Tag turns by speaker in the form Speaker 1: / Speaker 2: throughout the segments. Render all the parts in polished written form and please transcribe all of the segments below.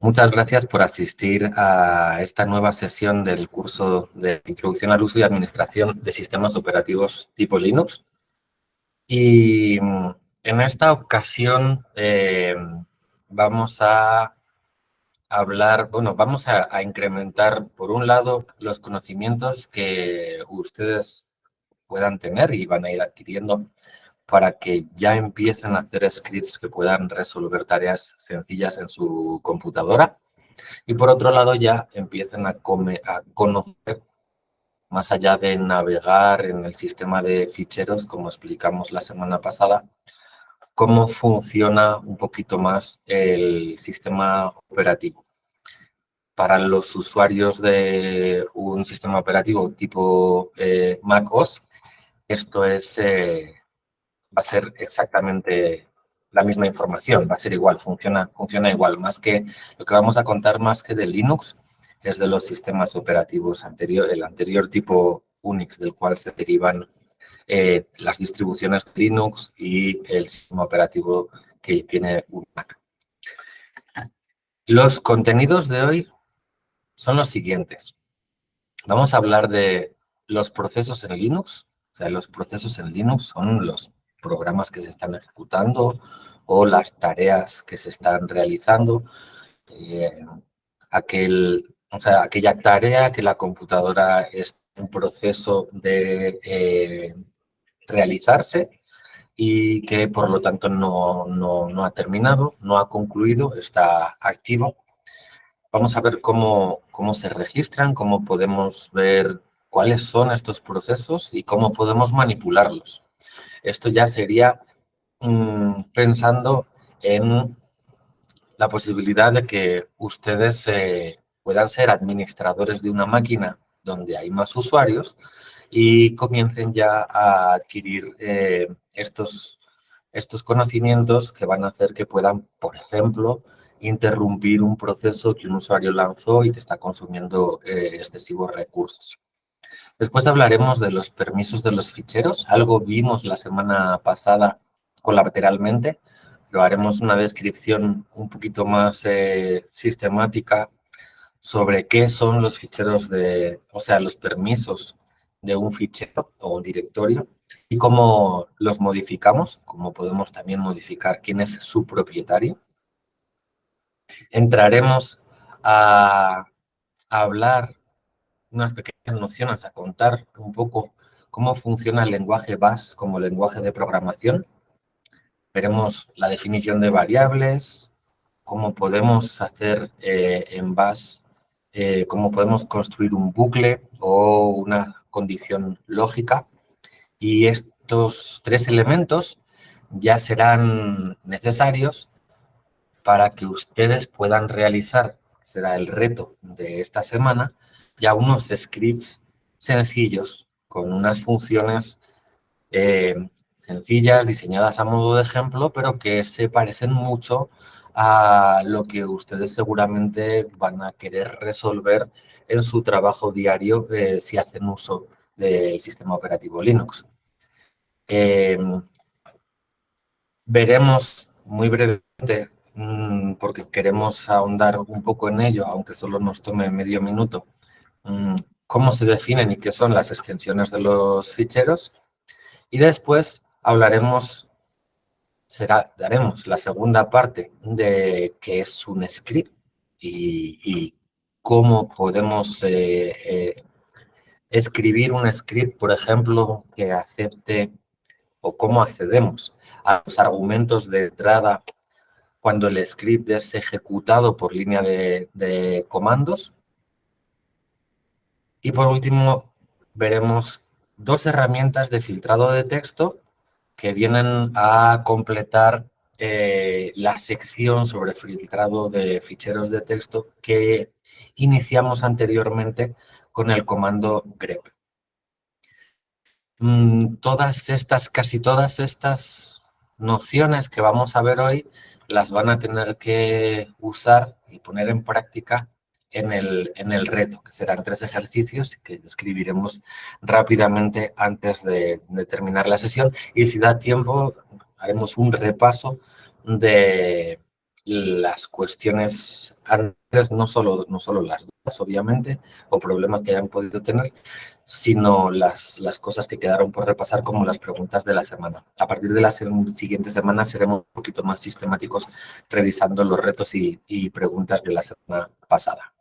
Speaker 1: Muchas gracias por asistir a esta nueva sesión del curso de Introducción al Uso y Administración de Sistemas Operativos tipo Linux. Y en esta ocasión vamos a hablar, vamos a incrementar, por un lado, los conocimientos que ustedes puedan tener y van a ir adquiriendo para que ya empiecen a hacer scripts que puedan resolver tareas sencillas en su computadora. Y por otro lado ya empiezan a conocer, más allá de navegar en el sistema de ficheros, como explicamos la semana pasada, cómo funciona un poquito más el sistema operativo. Para los usuarios de un sistema operativo tipo Mac OS, esto va a ser exactamente la misma información, va a ser igual, funciona igual. Más que lo que vamos a contar más que de Linux es de los sistemas operativos el anterior tipo Unix, del cual se derivan las distribuciones de Linux y el sistema operativo que tiene un Mac. Los contenidos de hoy son los siguientes. Vamos a hablar de los procesos en Linux. O sea, los procesos en Linux son los programas que se están ejecutando o las tareas que se están realizando. Aquella tarea que la computadora es un proceso de realizarse y que por lo tanto no ha terminado, no ha concluido, está activo. Vamos a ver cómo se registran, cómo podemos ver cuáles son estos procesos y cómo podemos manipularlos. Esto ya sería pensando en la posibilidad de que ustedes puedan ser administradores de una máquina donde hay más usuarios y comiencen ya a adquirir estos conocimientos que van a hacer que puedan, por ejemplo, interrumpir un proceso que un usuario lanzó y que está consumiendo excesivos recursos. Después hablaremos de los permisos de los ficheros. Algo vimos la semana pasada colateralmente, pero haremos una descripción un poquito más sistemática sobre qué son los ficheros los permisos de un fichero o un directorio y cómo los modificamos, cómo podemos también modificar quién es su propietario. Entraremos a hablar unas pequeñas nociones, a contar un poco cómo funciona el lenguaje Bash como lenguaje de programación. Veremos la definición de variables, cómo podemos hacer en Bash, cómo podemos construir un bucle o una condición lógica. Y estos tres elementos ya serán necesarios para que ustedes puedan realizar, será el reto de esta semana, ya unos scripts sencillos con unas funciones sencillas, diseñadas a modo de ejemplo, pero que se parecen mucho a lo que ustedes seguramente van a querer resolver en su trabajo diario si hacen uso del sistema operativo Linux. Veremos muy brevemente, porque queremos ahondar un poco en ello, aunque solo nos tome medio minuto, cómo se definen y qué son las extensiones de los ficheros. Y después daremos la segunda parte de qué es un script y cómo podemos escribir un script, por ejemplo, que acepte o cómo accedemos a los argumentos de entrada cuando el script es ejecutado por línea de comandos. Y por último, veremos dos herramientas de filtrado de texto que vienen a completar la sección sobre filtrado de ficheros de texto que iniciamos anteriormente con el comando grep. Casi todas estas nociones que vamos a ver hoy las van a tener que usar y poner en práctica en el reto, que serán 3 ejercicios que describiremos rápidamente antes de terminar la sesión. Y si da tiempo, haremos un repaso de las cuestiones anteriores, no solo las dudas, obviamente, o problemas que hayan podido tener, sino las cosas que quedaron por repasar como las preguntas de la semana. A partir de la siguiente semana seremos un poquito más sistemáticos revisando los retos y preguntas de la semana pasada.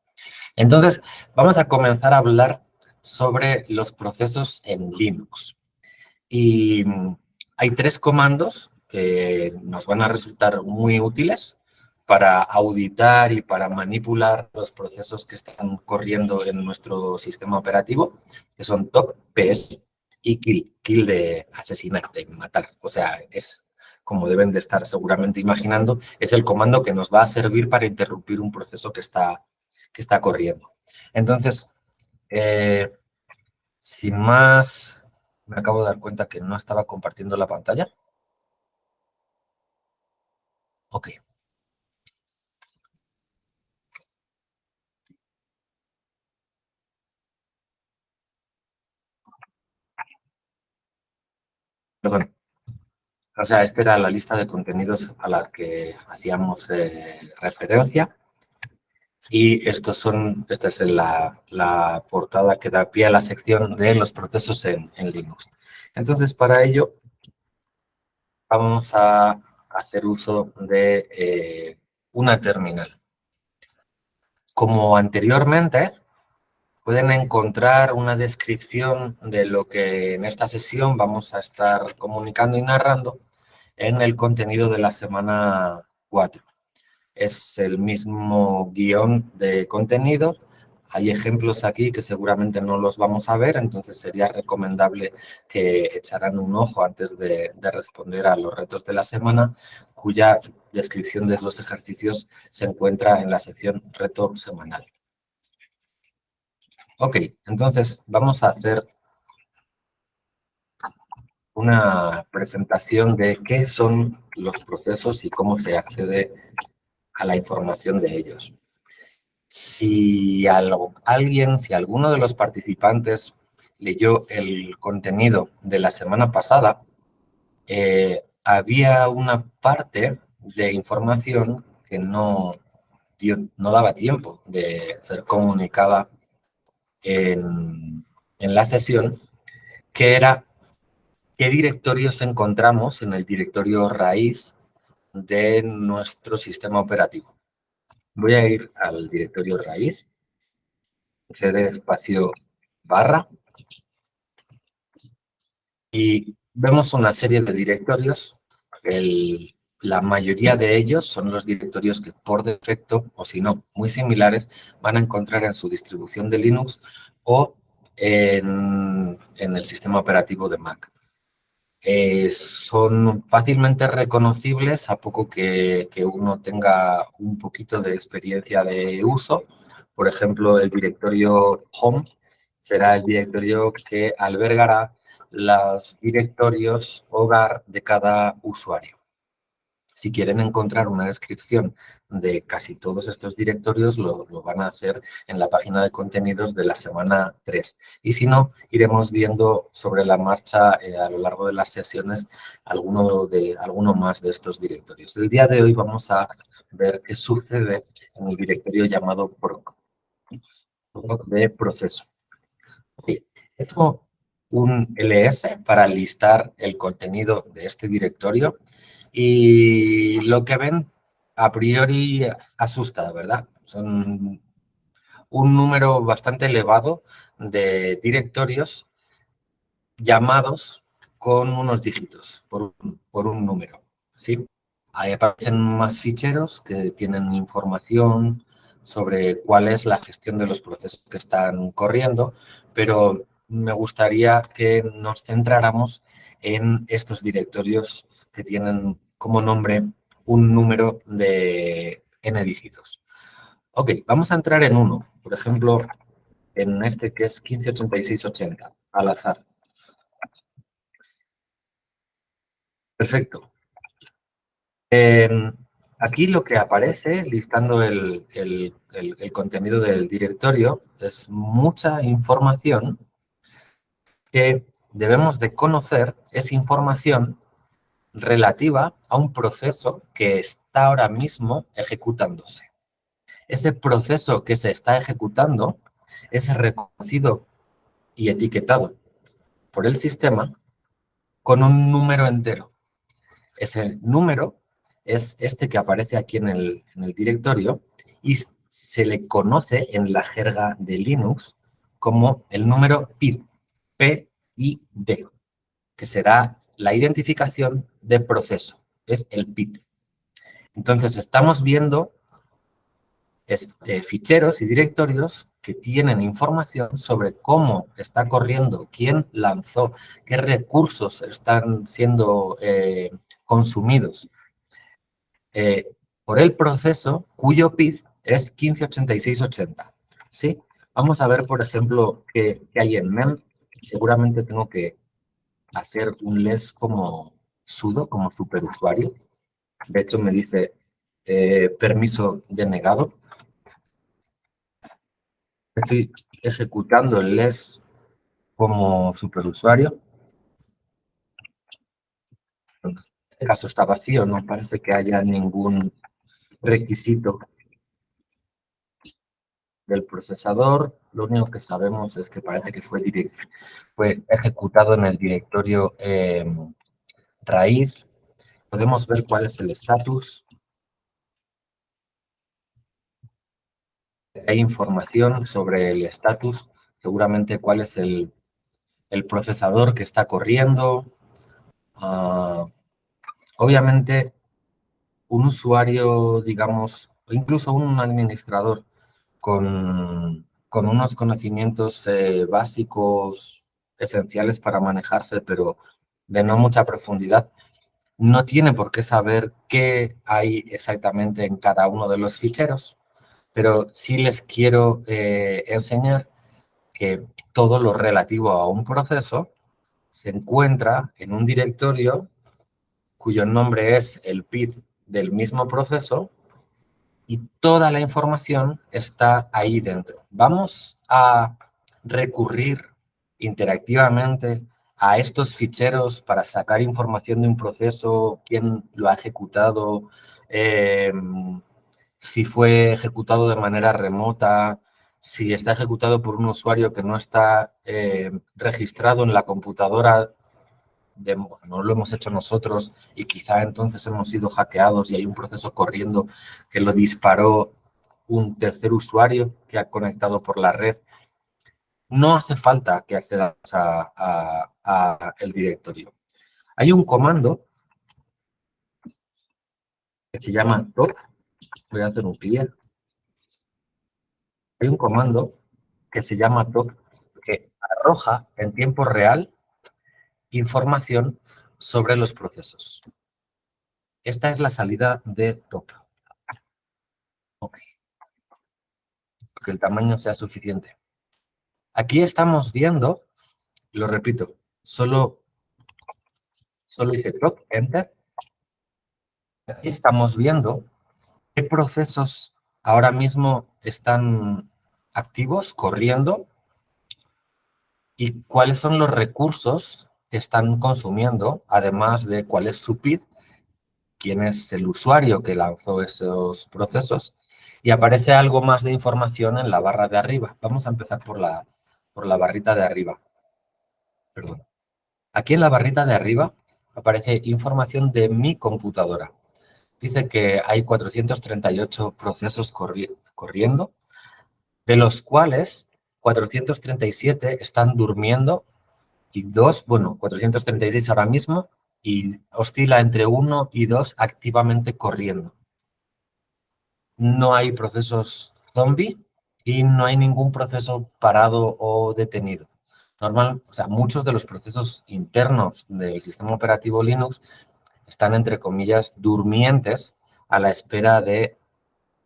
Speaker 1: Entonces, vamos a comenzar a hablar sobre los procesos en Linux. Y hay 3 comandos que nos van a resultar muy útiles para auditar y para manipular los procesos que están corriendo en nuestro sistema operativo, que son top, ps y kill. Kill de asesinar, de matar. O sea, es como deben de estar seguramente imaginando, es el comando que nos va a servir para interrumpir un proceso que está corriendo. Entonces, sin más, me acabo de dar cuenta que no estaba compartiendo la pantalla. Ok. Perdón. O sea, esta era la lista de contenidos a la que hacíamos referencia. Y esta es la portada que da pie a la sección de los procesos en Linux. Entonces, para ello, vamos a hacer uso de una terminal. Como anteriormente, pueden encontrar una descripción de lo que en esta sesión vamos a estar comunicando y narrando en el contenido de la semana 4. Es el mismo guión de contenidos. Hay ejemplos aquí que seguramente no los vamos a ver, entonces sería recomendable que echaran un ojo antes de responder a los retos de la semana, cuya descripción de los ejercicios se encuentra en la sección reto semanal. Ok, entonces vamos a hacer una presentación de qué son los procesos y cómo se accede a la información de ellos. Si alguno de los participantes leyó el contenido de la semana pasada, había una parte de información que no daba tiempo de ser comunicada en la sesión, que era qué directorios encontramos en el directorio raíz de nuestro sistema operativo. Voy a ir al directorio raíz, cd espacio barra, y vemos una serie de directorios. La mayoría de ellos son los directorios que por defecto, o si no, muy similares, van a encontrar en su distribución de Linux o en el sistema operativo de Mac. Son fácilmente reconocibles a poco que uno tenga un poquito de experiencia de uso. Por ejemplo, el directorio Home será el directorio que albergará los directorios hogar de cada usuario. Si quieren encontrar una descripción de casi todos estos directorios, lo van a hacer en la página de contenidos de la semana 3. Y si no, iremos viendo sobre la marcha a lo largo de las sesiones alguno más de estos directorios. El día de hoy vamos a ver qué sucede en el directorio llamado proc de proceso. Tengo un ls para listar el contenido de este directorio y lo que ven a priori asusta, ¿verdad? Son un número bastante elevado de directorios llamados con unos dígitos por un número, ¿sí? Ahí aparecen más ficheros que tienen información sobre cuál es la gestión de los procesos que están corriendo, pero me gustaría que nos centráramos en estos directorios que tienen como nombre un número de n dígitos. Ok, vamos a entrar en uno, por ejemplo, en este que es 158680, al azar. Perfecto. Aquí lo que aparece, listando el contenido del directorio, es mucha información que debemos de conocer, es información relativa a un proceso que está ahora mismo ejecutándose. Ese proceso que se está ejecutando es reconocido y etiquetado por el sistema con un número entero. Ese número es este que aparece aquí en el directorio y se le conoce en la jerga de Linux como el número PID, P-I-D, que será la identificación de proceso, es el PID. Entonces, estamos viendo ficheros y directorios que tienen información sobre cómo está corriendo, quién lanzó, qué recursos están siendo consumidos por el proceso cuyo PID es 158680. ¿Sí? Vamos a ver, por ejemplo, qué hay en mem. Seguramente tengo que hacer un less como sudo, como superusuario. De hecho, me dice permiso denegado. Estoy ejecutando el less como superusuario. En este caso está vacío, no parece que haya ningún requisito del procesador. Lo único que sabemos es que parece que fue ejecutado en el directorio raíz. Podemos ver cuál es el estatus. Hay información sobre el estatus, seguramente cuál es el procesador que está corriendo. Obviamente, un usuario, digamos, o incluso un administrador con unos conocimientos básicos, esenciales para manejarse, pero de no mucha profundidad, no tiene por qué saber qué hay exactamente en cada uno de los ficheros, pero sí les quiero enseñar que todo lo relativo a un proceso se encuentra en un directorio cuyo nombre es el PID del mismo proceso y toda la información está ahí dentro. Vamos a recurrir interactivamente a estos ficheros para sacar información de un proceso, quién lo ha ejecutado, si fue ejecutado de manera remota, si está ejecutado por un usuario que no está registrado en la computadora, no lo hemos hecho nosotros y quizá entonces hemos sido hackeados y hay un proceso corriendo que lo disparó un tercer usuario que ha conectado por la red. No hace falta que accedamos a el directorio. Hay un comando que se llama top. Voy a hacer un clear. Hay un comando que se llama top que arroja en tiempo real información sobre los procesos. Esta es la salida de top. Ok. Que el tamaño sea suficiente. Aquí estamos viendo, lo repito, solo hice top, enter. Aquí estamos viendo qué procesos ahora mismo están activos, corriendo, y cuáles son los recursos que están consumiendo, además de cuál es su PID, quién es el usuario que lanzó esos procesos, y aparece algo más de información en la barra de arriba. Vamos a empezar por la barrita de arriba. Perdón. Aquí en la barrita de arriba aparece información de mi computadora. Dice que hay 438 procesos corriendo, de los cuales 437 están durmiendo y 436 ahora mismo, y oscila entre 1 y 2 activamente corriendo. No hay procesos zombie y no hay ningún proceso parado o detenido. Muchos de los procesos internos del sistema operativo Linux están, entre comillas, durmientes a la espera de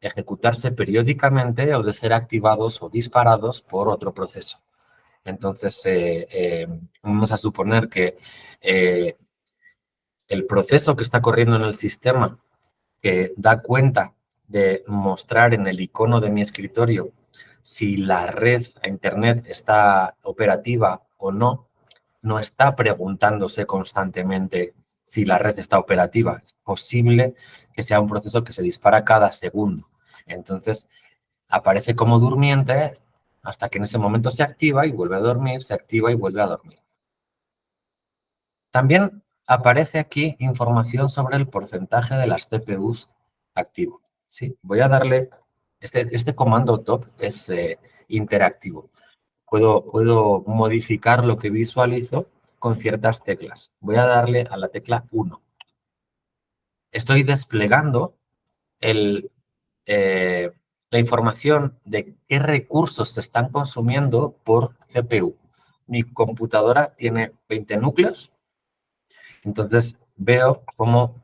Speaker 1: ejecutarse periódicamente o de ser activados o disparados por otro proceso. Entonces, vamos a suponer que el proceso que está corriendo en el sistema, que da cuenta de mostrar en el icono de mi escritorio si la red a Internet está operativa o no, no está preguntándose constantemente si la red está operativa. Es posible que sea un proceso que se dispara cada segundo. Entonces, aparece como durmiente hasta que en ese momento se activa y vuelve a dormir, se activa y vuelve a dormir. También aparece aquí información sobre el porcentaje de las CPUs activo. ¿Sí? Voy a darle, este comando top es interactivo. Puedo modificar lo que visualizo con ciertas teclas. Voy a darle a la tecla 1. Estoy desplegando la información de qué recursos se están consumiendo por CPU. Mi computadora tiene 20 núcleos, entonces veo cómo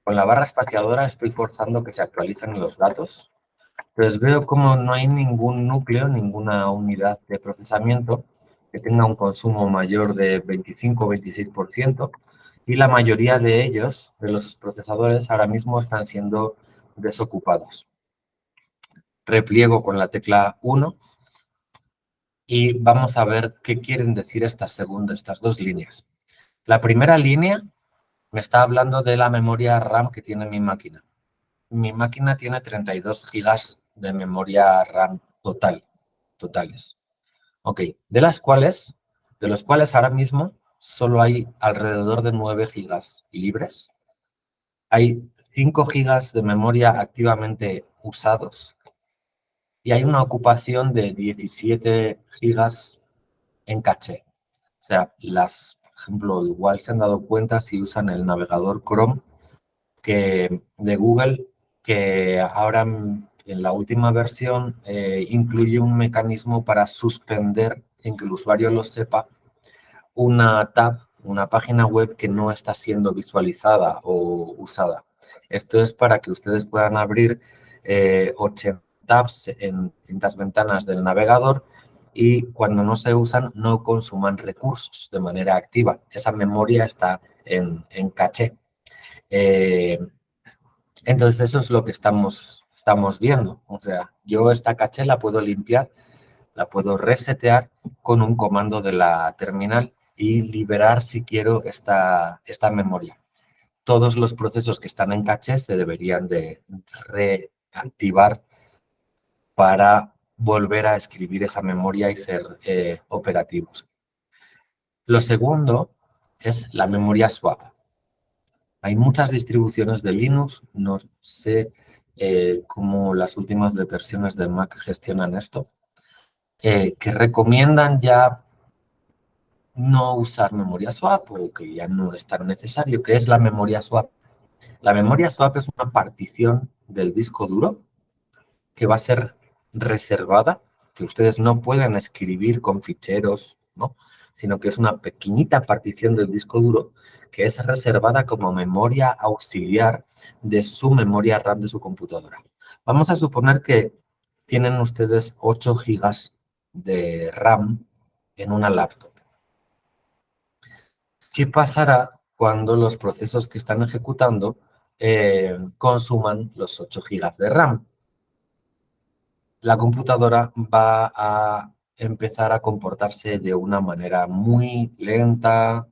Speaker 1: con la barra espaciadora estoy forzando que se actualicen los datos. Entonces veo cómo no hay ningún núcleo, ninguna unidad de procesamiento que tenga un consumo mayor de 25 o 26%, y la mayoría de ellos, de los procesadores, ahora mismo están siendo desocupados. Repliego con la tecla 1 y vamos a ver qué quieren decir estas dos líneas. La primera línea me está hablando de la memoria RAM que tiene mi máquina. Mi máquina tiene 32 gigas de memoria RAM totales. Ok, de los cuales ahora mismo solo hay alrededor de 9 gigas libres. Hay 5 gigas de memoria activamente usados y hay una ocupación de 17 gigas en caché. O sea, por ejemplo, igual se han dado cuenta si usan el navegador Chrome de Google, que ahora en la última versión incluye un mecanismo para suspender, sin que el usuario lo sepa, una página web que no está siendo visualizada o usada. Esto es para que ustedes puedan abrir 80 tabs en distintas ventanas del navegador y cuando no se usan no consuman recursos de manera activa. Esa memoria está en caché. Entonces eso es lo que estamos viendo. O sea, yo esta caché la puedo limpiar, la puedo resetear con un comando de la terminal y liberar, si quiero, esta memoria. Todos los procesos que están en caché se deberían de reactivar para volver a escribir esa memoria y ser operativos. Lo segundo es la memoria swap. Hay muchas distribuciones de Linux, no sé cómo las últimas versiones de Mac gestionan esto, que recomiendan ya no usar memoria swap o que ya no es tan necesario. ¿Qué es la memoria swap? La memoria swap es una partición del disco duro que va a ser reservada, que ustedes no pueden escribir con ficheros, ¿no? Sino que es una pequeñita partición del disco duro que es reservada como memoria auxiliar de su memoria RAM de su computadora. Vamos a suponer que tienen ustedes 8 gigas de RAM en una laptop. ¿Qué pasará cuando los procesos que están ejecutando consuman los 8 gigas de RAM? La computadora va a empezar a comportarse de una manera muy lenta,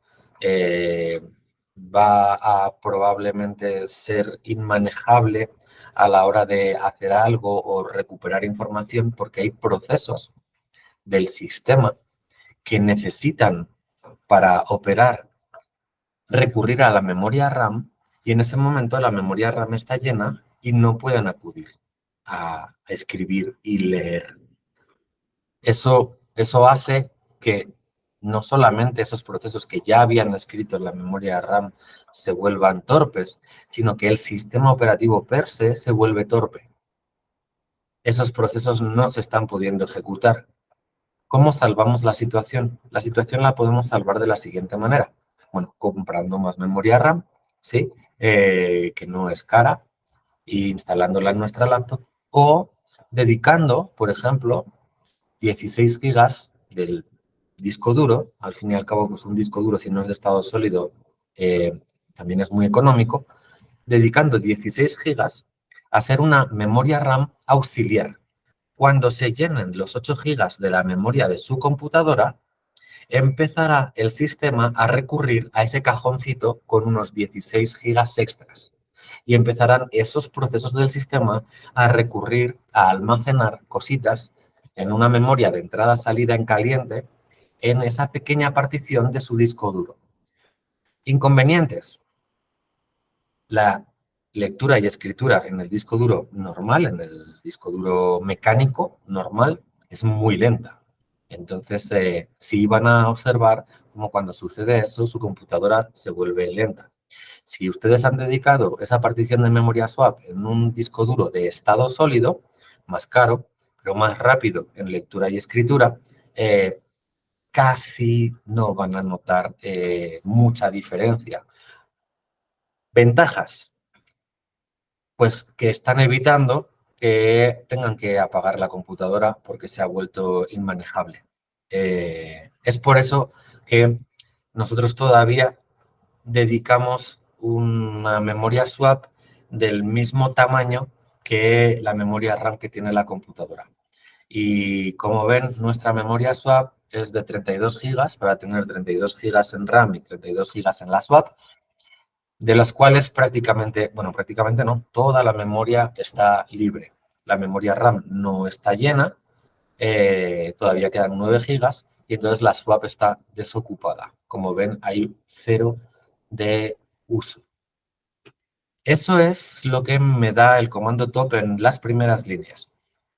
Speaker 1: va a probablemente ser inmanejable a la hora de hacer algo o recuperar información porque hay procesos del sistema que necesitan para operar recurrir a la memoria RAM y en ese momento la memoria RAM está llena y no pueden acudir a escribir y leer. Eso hace que no solamente esos procesos que ya habían escrito en la memoria RAM se vuelvan torpes, sino que el sistema operativo per se se vuelve torpe. Esos procesos no se están pudiendo ejecutar. ¿Cómo salvamos la situación? La situación la podemos salvar de la siguiente manera. Bueno, comprando más memoria RAM, ¿sí? Que no es cara, e instalándola en nuestra laptop, o dedicando, por ejemplo, 16 gigas del disco duro, al fin y al cabo, pues un disco duro, si no es de estado sólido, también es muy económico, dedicando 16 gigas a ser una memoria RAM auxiliar. Cuando se llenen los 8 gigas de la memoria de su computadora, empezará el sistema a recurrir a ese cajoncito con unos 16 gigas extras. Y empezarán esos procesos del sistema a recurrir a almacenar cositas en una memoria de entrada-salida en caliente en esa pequeña partición de su disco duro. Inconvenientes. La lectura y escritura en el disco duro normal, en el disco duro mecánico normal, es muy lenta. Entonces, sí van a observar cómo cuando sucede eso, su computadora se vuelve lenta. Si ustedes han dedicado esa partición de memoria swap en un disco duro de estado sólido, más caro, pero más rápido en lectura y escritura, casi no van a notar mucha diferencia. Ventajas, pues que están evitando que tengan que apagar la computadora porque se ha vuelto inmanejable. Es por eso que nosotros todavía dedicamos una memoria swap del mismo tamaño que la memoria RAM que tiene la computadora. Y como ven, nuestra memoria swap es de 32 gigas para tener 32 gigas en RAM y 32 gigas en la swap, de las cuales prácticamente no, toda la memoria está libre. La memoria RAM no está llena, todavía quedan 9 gigas y entonces la swap está desocupada. Como ven, hay 0 de uso. Eso es lo que me da el comando top en las primeras líneas.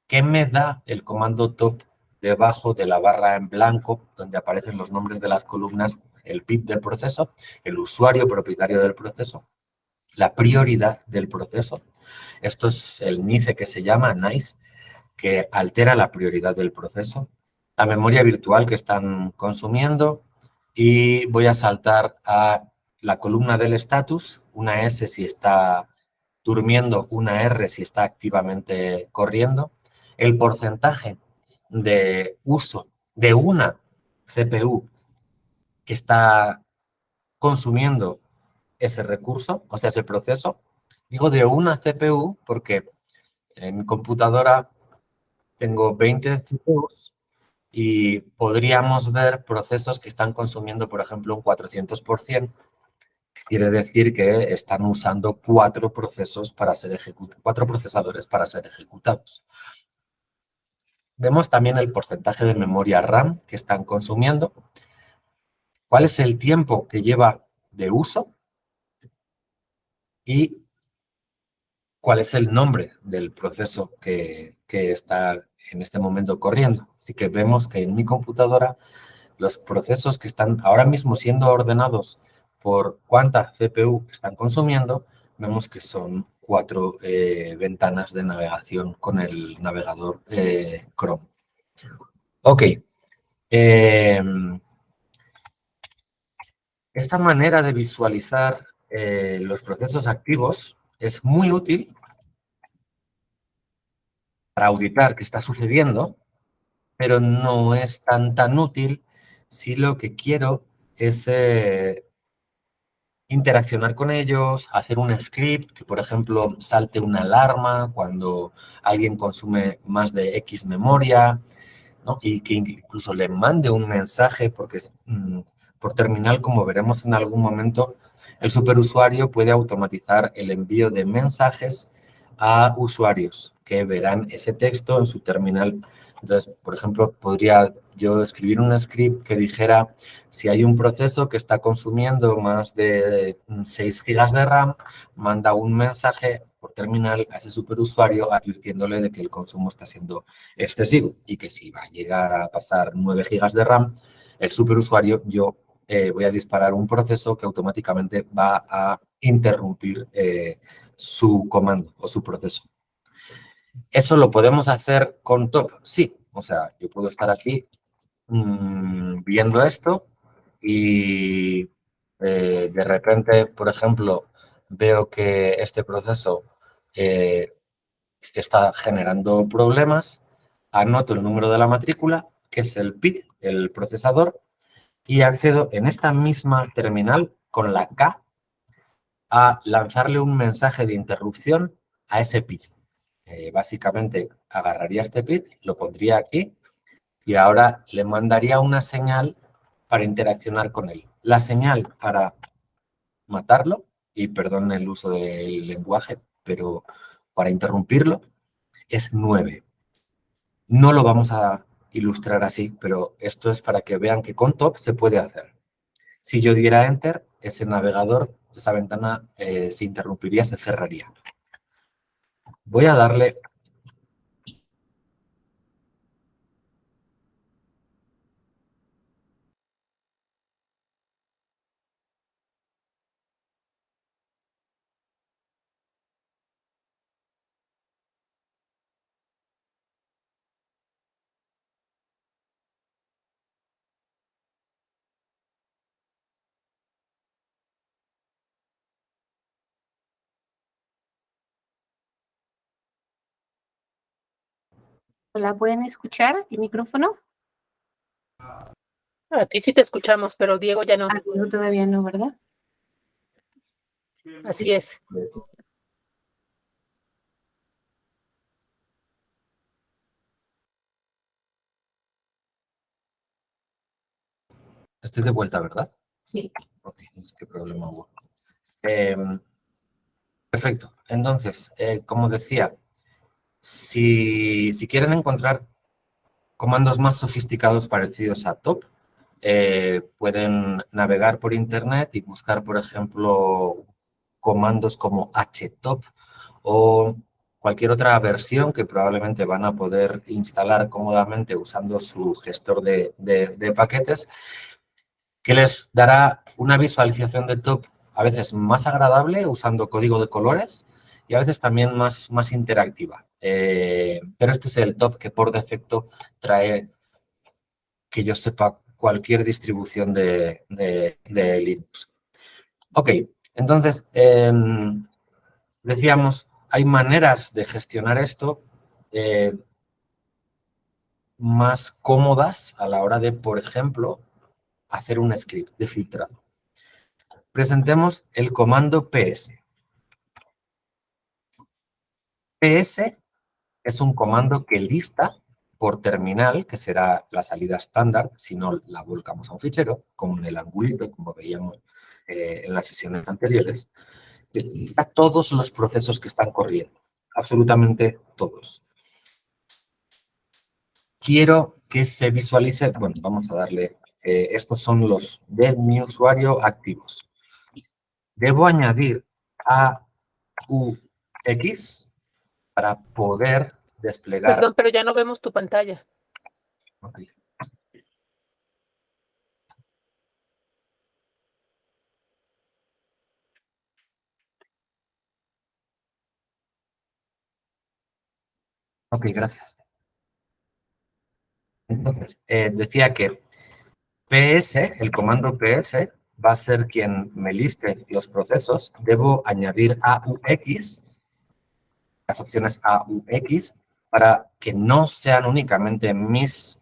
Speaker 1: ¿Qué me da el comando top debajo de la barra en blanco, donde aparecen los nombres de las columnas, el PID del proceso, el usuario propietario del proceso, la prioridad del proceso? Esto es el NICE que se llama NICE, que altera la prioridad del proceso, la memoria virtual que están consumiendo, y voy a saltar a la columna del status, una S si está durmiendo, una R si está activamente corriendo, el porcentaje de uso de una CPU que está consumiendo ese recurso, o sea, ese proceso. Digo de una CPU porque en mi computadora tengo 20 CPUs y podríamos ver procesos que están consumiendo, por ejemplo, un 400%. Quiere decir que están usando 4 procesos para ser 4 procesadores para ser ejecutados. Vemos también el porcentaje de memoria RAM que están consumiendo, cuál es el tiempo que lleva de uso y cuál es el nombre del proceso que está en este momento corriendo. Así que vemos que en mi computadora los procesos que están ahora mismo siendo ordenados por cuánta CPU están consumiendo, vemos que son 4 ventanas de navegación con el navegador Chrome. Ok. Esta manera de visualizar los procesos activos es muy útil para auditar qué está sucediendo, pero no es tan útil si lo que quiero es interaccionar con ellos, hacer un script que, por ejemplo, salte una alarma cuando alguien consume más de X memoria, ¿no? Y que incluso le mande un mensaje, porque por terminal, como veremos en algún momento, el superusuario puede automatizar el envío de mensajes a usuarios que verán ese texto en su terminal. Entonces, por ejemplo, podría yo escribir un script que dijera: si hay un proceso que está consumiendo más de 6 gigas de RAM, manda un mensaje por terminal a ese superusuario advirtiéndole de que el consumo está siendo excesivo y que si va a llegar a pasar 9 gigas de RAM, el superusuario, yo voy a disparar un proceso que automáticamente va a interrumpir su comando o su proceso. ¿Eso lo podemos hacer con top? Sí. O sea, yo puedo estar aquí viendo esto y de repente, por ejemplo, veo que este proceso está generando problemas, anoto el número de la matrícula, que es el PID, el procesador, y accedo en esta misma terminal con la K a lanzarle un mensaje de interrupción a ese PID. Básicamente agarraría este PID, lo pondría aquí y ahora le mandaría una señal para interaccionar con él. La señal para matarlo, y perdón el uso del lenguaje, pero para interrumpirlo, es 9. No lo vamos a ilustrar así, pero esto es para que vean que con top se puede hacer. Si yo diera Enter, ese navegador, esa ventana se interrumpiría, se cerraría. Voy a darle...
Speaker 2: Hola, ¿pueden escuchar el micrófono?
Speaker 3: A ti sí te escuchamos, pero Diego ya no.
Speaker 2: Ah, Diego todavía no, ¿verdad?
Speaker 3: Así es.
Speaker 1: Estoy de vuelta, ¿verdad?
Speaker 2: Sí.
Speaker 1: Ok, no sé qué problema hubo. Perfecto. Entonces, como decía, si quieren encontrar comandos más sofisticados parecidos a top, pueden navegar por internet y buscar, por ejemplo, comandos como htop o cualquier otra versión que probablemente van a poder instalar cómodamente usando su gestor de paquetes, que les dará una visualización de top a veces más agradable usando código de colores y a veces también más interactiva. Pero este es el top que por defecto trae, que yo sepa, cualquier distribución de Linux. Ok, entonces, decíamos, hay maneras de gestionar esto más cómodas a la hora de, por ejemplo, hacer un script de filtrado. Presentemos el comando ps. ps es un comando que lista por terminal, que será la salida estándar, si no la volcamos a un fichero, como en el angulito, como veíamos en las sesiones anteriores, que lista todos los procesos que están corriendo, absolutamente todos. Quiero que se visualice, bueno, vamos a darle, estos son los de mi usuario activos. Debo añadir AUX para poder desplegar...
Speaker 3: Perdón, pero ya no vemos tu pantalla.
Speaker 1: Okay. Ok, gracias. Entonces, decía que PS, el comando PS, va a ser quien me liste los procesos. Debo añadir AUX, las opciones AUX, para que no sean únicamente mis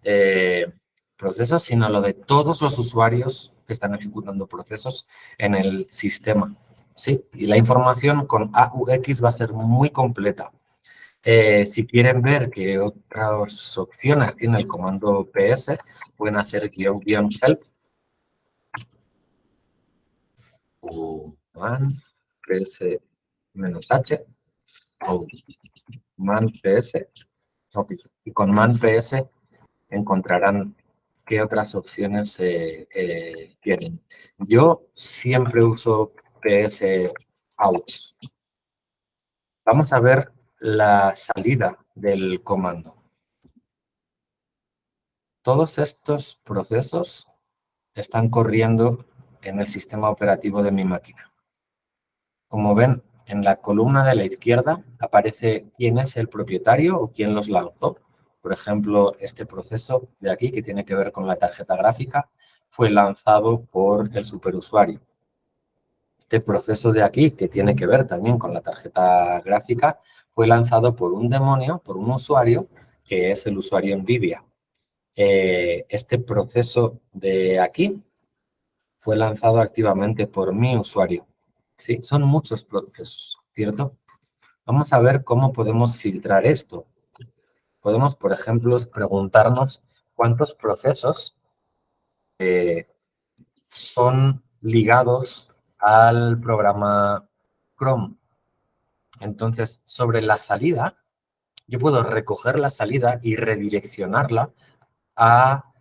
Speaker 1: procesos, sino lo de todos los usuarios que están ejecutando procesos en el sistema. ¿Sí? Y la información con AUX va a ser muy completa. Si quieren ver qué otras opciones tiene el comando ps, pueden hacer --help o man ps -h o man ps. Okay. Y con man ps encontrarán qué otras opciones tienen. Yo siempre uso ps aux. Vamos a ver la salida del comando. Todos estos procesos están corriendo en el sistema operativo de mi máquina. Como ven, en la columna de la izquierda aparece quién es el propietario o quién los lanzó. Por ejemplo, este proceso de aquí, que tiene que ver con la tarjeta gráfica, fue lanzado por el superusuario. Este proceso de aquí, que tiene que ver también con la tarjeta gráfica, fue lanzado por un demonio, por un usuario, que es el usuario NVIDIA. Este proceso de aquí fue lanzado activamente por mi usuario. Sí, son muchos procesos, ¿cierto? Vamos a ver cómo podemos filtrar esto. Podemos, por ejemplo, preguntarnos cuántos procesos son ligados al programa Chrome. Entonces, sobre la salida, yo puedo recoger la salida y redireccionarla a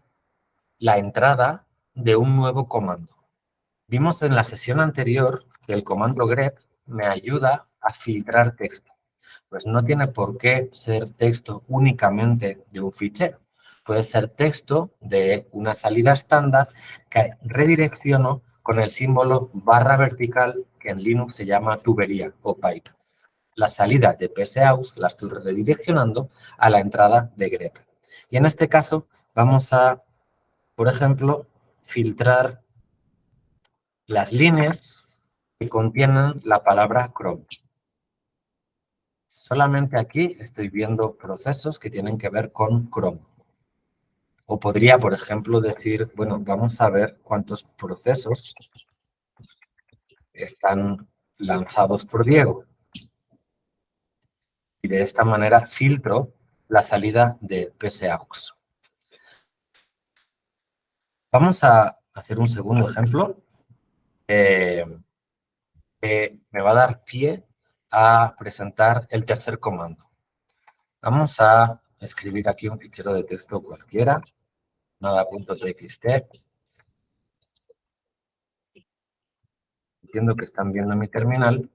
Speaker 1: la entrada de un nuevo comando. Vimos en la sesión anterior que el comando grep me ayuda a filtrar texto. Pues no tiene por qué ser texto únicamente de un fichero. Puede ser texto de una salida estándar que redirecciono con el símbolo barra vertical que en Linux se llama tubería o pipe. La salida de psaux la estoy redireccionando a la entrada de grep. Y en este caso vamos a, por ejemplo, filtrar las líneas que contienen la palabra Chrome. Solamente aquí estoy viendo procesos que tienen que ver con Chrome. O podría, por ejemplo, decir, bueno, vamos a ver cuántos procesos están lanzados por Diego. Y de esta manera filtro la salida de psaux. Vamos a hacer un segundo ejemplo que me va a dar pie a presentar el tercer comando. Vamos a escribir aquí un fichero de texto cualquiera, nada.txt. Entiendo que están viendo mi terminal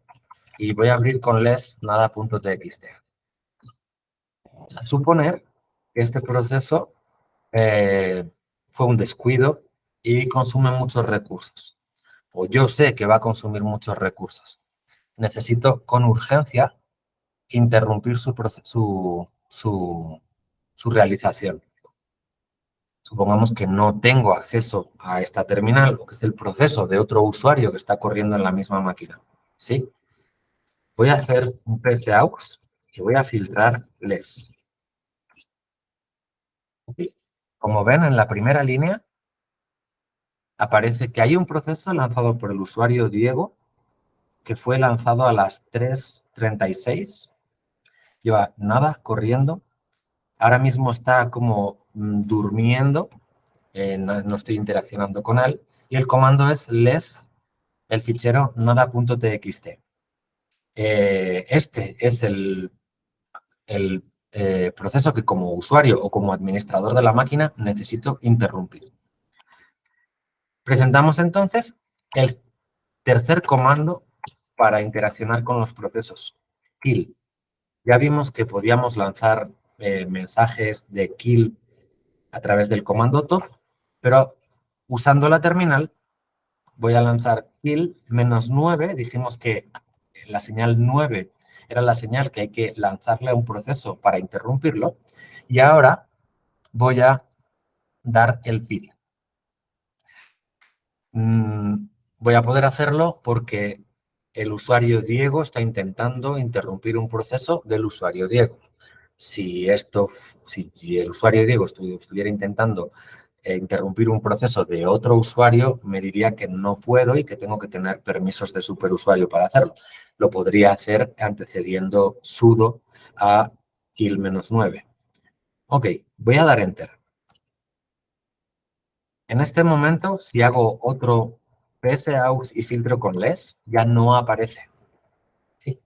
Speaker 1: y voy a abrir con less nada.txt. A suponer que este proceso fue un descuido y consume muchos recursos. O yo sé que va a consumir muchos recursos. Necesito con urgencia interrumpir su realización. Supongamos que no tengo acceso a esta terminal o que es el proceso de otro usuario que está corriendo en la misma máquina. ¿Sí? Voy a hacer un psaux y voy a filtrar less. Como ven, en la primera línea aparece que hay un proceso lanzado por el usuario Diego que fue lanzado a las 3:36. Lleva nada corriendo. Ahora mismo está como durmiendo. No estoy interaccionando con él. Y el comando es less, el fichero nada.txt. Este es el proceso que como usuario o como administrador de la máquina necesito interrumpir. Presentamos entonces el tercer comando para interaccionar con los procesos, kill. Ya vimos que podíamos lanzar mensajes de kill a través del comando top, pero usando la terminal voy a lanzar kill -9. Dijimos que la señal 9 era la señal que hay que lanzarle a un proceso para interrumpirlo. Y ahora voy a dar el pid. Voy a poder hacerlo porque el usuario Diego está intentando interrumpir un proceso del usuario Diego. Si el usuario Diego estuviera intentando interrumpir un proceso de otro usuario, me diría que no puedo y que tengo que tener permisos de superusuario para hacerlo. Lo podría hacer antecediendo sudo a kill -9. Ok, voy a dar enter. En este momento, si hago otro psaux y filtro con less, ya no aparece. ¿Sí?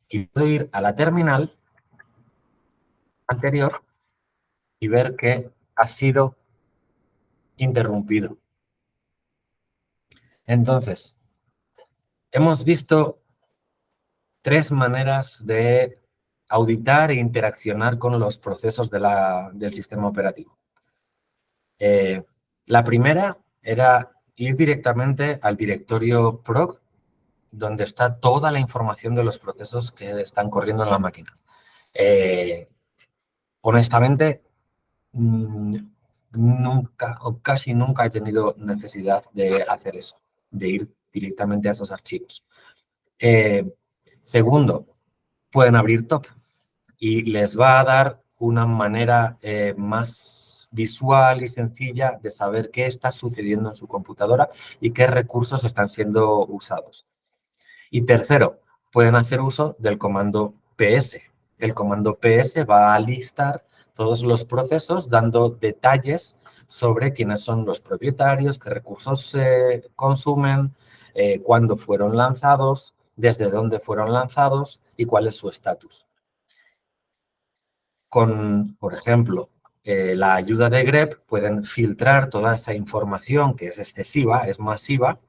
Speaker 1: Y puedo ir a la terminal anterior y ver que ha sido interrumpido. Entonces, hemos visto tres maneras de auditar e interaccionar con los procesos del sistema operativo. La primera era ir directamente al directorio proc, donde está toda la información de los procesos que están corriendo en la máquina. Honestamente, nunca o casi nunca he tenido necesidad de hacer eso, de ir directamente a esos archivos. Segundo, pueden abrir top y les va a dar una manera más visual y sencilla de saber qué está sucediendo en su computadora y qué recursos están siendo usados. Y tercero, pueden hacer uso del comando ps. El comando ps va a listar todos los procesos dando detalles sobre quiénes son los propietarios, qué recursos se consumen, cuándo fueron lanzados, desde dónde fueron lanzados y cuál es su estatus. Con, por ejemplo, la ayuda de grep pueden filtrar toda esa información que es excesiva, es masiva.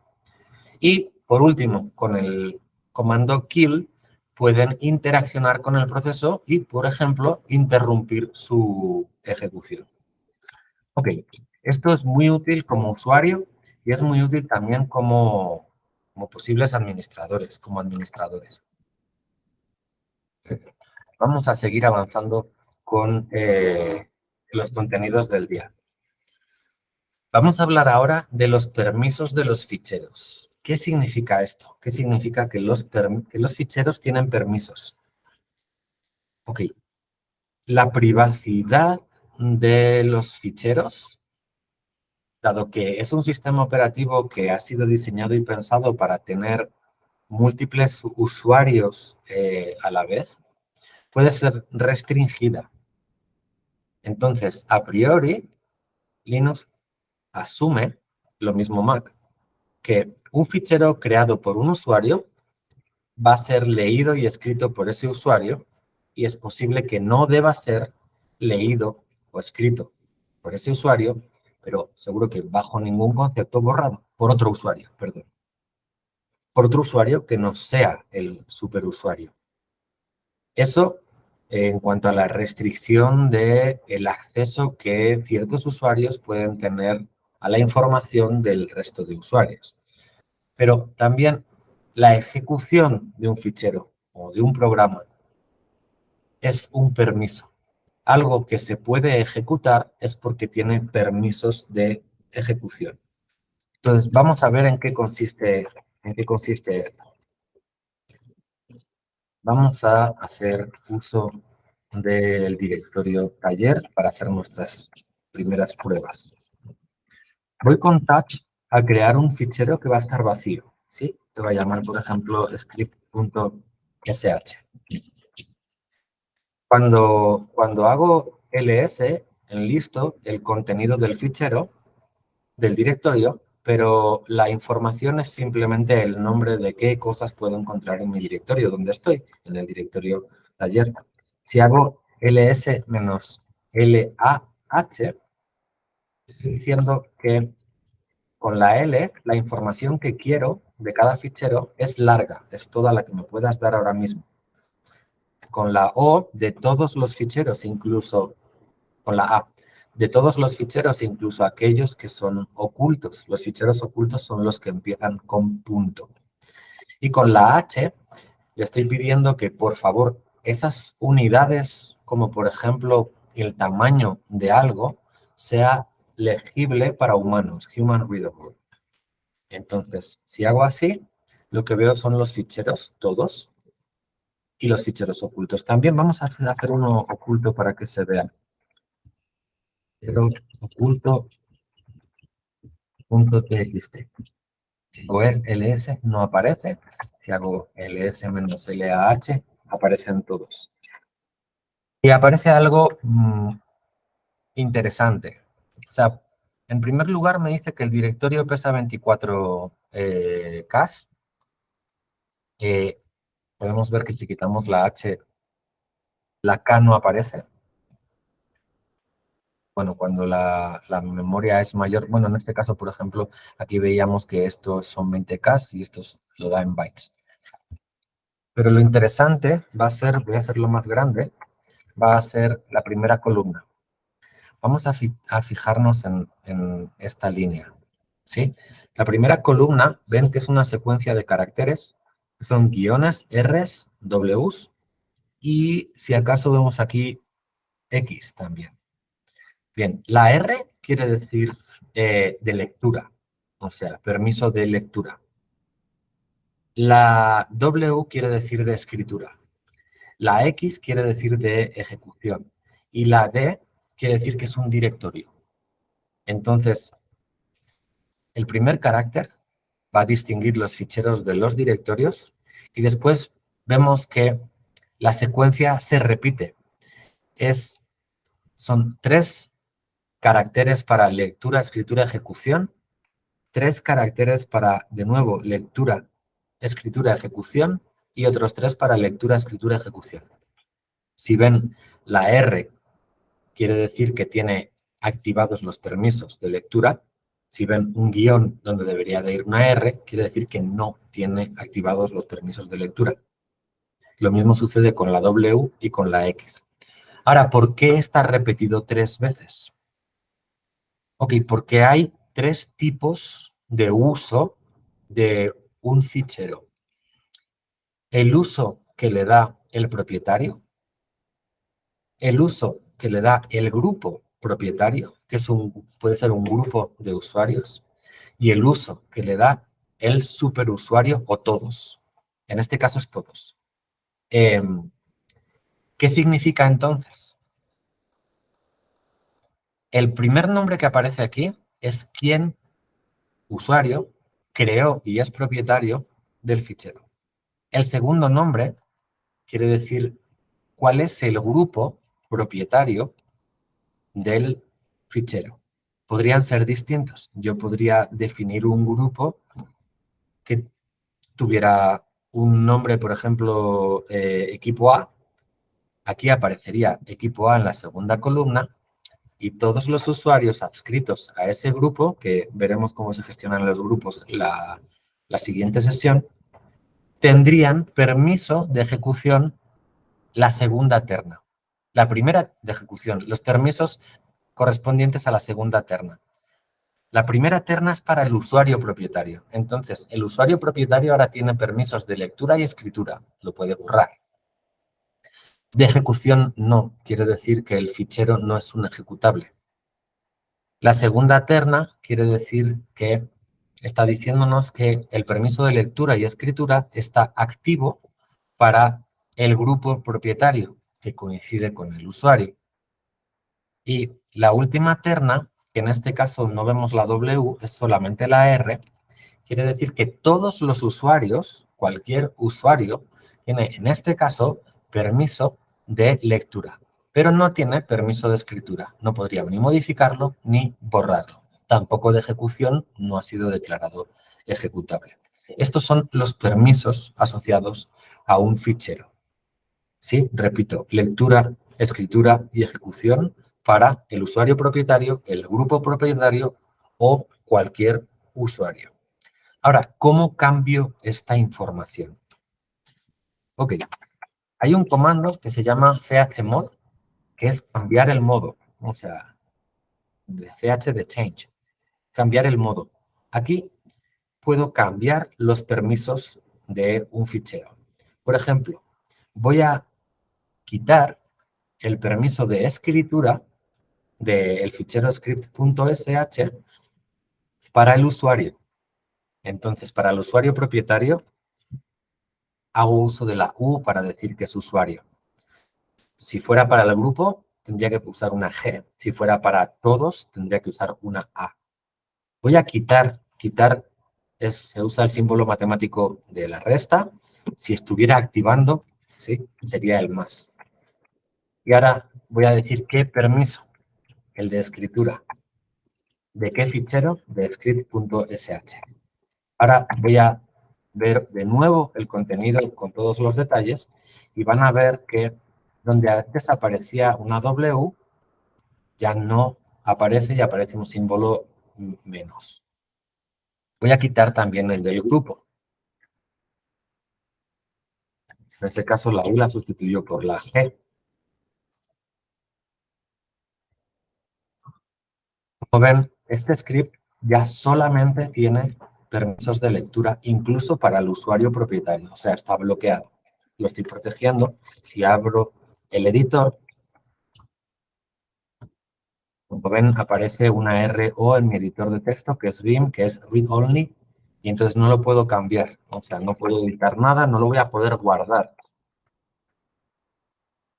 Speaker 1: Y, por último, con el comando kill pueden interaccionar con el proceso y, por ejemplo, interrumpir su ejecución. Ok, esto es muy útil como usuario y es muy útil también como posibles administradores, como administradores. Vamos a seguir avanzando con los contenidos del día. Vamos a hablar ahora de los permisos de los ficheros. ¿Qué significa esto? ¿Qué significa que los ficheros tienen permisos? Ok. La privacidad de los ficheros, dado que es un sistema operativo que ha sido diseñado y pensado para tener múltiples usuarios a la vez, puede ser restringida. Entonces, a priori, Linux asume, lo mismo Mac, que un fichero creado por un usuario va a ser leído y escrito por ese usuario y es posible que no deba ser leído o escrito por ese usuario, pero seguro que bajo ningún concepto borrado por otro usuario, perdón. Por otro usuario que no sea el superusuario. Eso en cuanto a la restricción del acceso que ciertos usuarios pueden tener a la información del resto de usuarios. Pero también la ejecución de un fichero o de un programa es un permiso. Algo que se puede ejecutar es porque tiene permisos de ejecución. Entonces, vamos a ver en qué consiste esto. Vamos a hacer uso del directorio taller para hacer nuestras primeras pruebas. Voy con touch a crear un fichero que va a estar vacío, ¿sí? Que va a llamar, por ejemplo, script.sh. Cuando hago ls, enlisto el contenido del fichero, del directorio, pero la información es simplemente el nombre de qué cosas puedo encontrar en mi directorio, donde estoy, en el directorio taller. Si hago ls-lah, estoy diciendo que con la L, la información que quiero de cada fichero es larga, es toda la que me puedas dar ahora mismo. Con la O, de todos los ficheros, incluso con la A, de todos los ficheros, incluso aquellos que son ocultos. Los ficheros ocultos son los que empiezan con punto. Y con la H, le estoy pidiendo que, por favor, esas unidades, como por ejemplo el tamaño de algo, sea legible para humanos, human readable. Entonces, si hago así, lo que veo son los ficheros, todos, y los ficheros ocultos. También vamos a hacer uno oculto para que se vea. Pero oculto.txt. Si hago ls, no aparece. Si hago ls-lah, aparecen todos. Y aparece algo interesante. O sea, en primer lugar me dice que el directorio pesa 24 K. Podemos ver que si quitamos la H, la K no aparece. Bueno, cuando la memoria es mayor, bueno, en este caso, por ejemplo, aquí veíamos que estos son 20K y estos lo da en bytes. Pero lo interesante va a ser, voy a hacerlo más grande, va a ser la primera columna. Vamos a fijarnos en esta línea, ¿sí? La primera columna, ven que es una secuencia de caracteres, que son guiones, Rs, Ws, y si acaso vemos aquí X también. Bien, la R quiere decir de lectura, o sea, permiso de lectura. La W quiere decir de escritura. La X quiere decir de ejecución. Y la D quiere decir que es un directorio. Entonces, el primer carácter va a distinguir los ficheros de los directorios y después vemos que la secuencia se repite. Es Son 3 caracteres para lectura, escritura, ejecución, 3 caracteres para, de nuevo, lectura, escritura, ejecución y otros 3 para lectura, escritura, ejecución. Si ven la R, quiere decir que tiene activados los permisos de lectura. Si ven un guión donde debería de ir una R, quiere decir que no tiene activados los permisos de lectura. Lo mismo sucede con la W y con la X. Ahora, ¿por qué está repetido 3 veces? Ok, porque hay 3 tipos de uso de un fichero. El uso que le da el propietario, el uso que le da el grupo propietario, que puede ser un grupo de usuarios, y el uso que le da el superusuario o todos. En este caso es todos. ¿Qué significa entonces? El primer nombre que aparece aquí es quien, usuario, creó y es propietario del fichero. El segundo nombre quiere decir cuál es el grupo propietario del fichero. Podrían ser distintos. Yo podría definir un grupo que tuviera un nombre, por ejemplo, equipo A. Aquí aparecería equipo A en la segunda columna y todos los usuarios adscritos a ese grupo, que veremos cómo se gestionan los grupos la siguiente sesión, tendrían permiso de ejecución la segunda terna. La primera de ejecución, los permisos correspondientes a la segunda terna. La primera terna es para el usuario propietario. Entonces, el usuario propietario ahora tiene permisos de lectura y escritura. Lo puede borrar. De ejecución no. Quiere decir que el fichero no es un ejecutable. La segunda terna quiere decir que está diciéndonos que el permiso de lectura y escritura está activo para el grupo propietario, que coincide con el usuario. Y la última terna, que en este caso no vemos la W, es solamente la R, quiere decir que todos los usuarios, cualquier usuario, tiene en este caso permiso de lectura, pero no tiene permiso de escritura. No podría ni modificarlo ni borrarlo. Tampoco de ejecución, no ha sido declarado ejecutable. Estos son los permisos asociados a un fichero. ¿Sí? Repito, lectura, escritura y ejecución para el usuario propietario, el grupo propietario o cualquier usuario. Ahora, ¿cómo cambio esta información? Ok, hay un comando que se llama chmod, que es cambiar el modo, o sea, de ch de change, cambiar el modo. Aquí puedo cambiar los permisos de un fichero. Por ejemplo, voy a quitar el permiso de escritura del fichero script.sh para el usuario. Entonces, para el usuario propietario, hago uso de la U para decir que es usuario. Si fuera para el grupo, tendría que usar una G. Si fuera para todos, tendría que usar una A. Voy a quitar se usa el símbolo matemático de la resta. Si estuviera activando, ¿sí? Sería el más. Y ahora voy a decir qué permiso, el de escritura. ¿De qué fichero? De script.sh. Ahora voy a ver de nuevo el contenido con todos los detalles y van a ver que donde antes aparecía una W, ya no aparece y aparece un símbolo menos. Voy a quitar también el del grupo. En este caso la U la sustituyo por la G. Como ven, este script ya solamente tiene permisos de lectura, incluso para el usuario propietario. O sea, está bloqueado. Lo estoy protegiendo. Si abro el editor, como ven, aparece una RO en mi editor de texto, que es Vim, que es Read Only, y entonces no lo puedo cambiar. O sea, no puedo editar nada, no lo voy a poder guardar.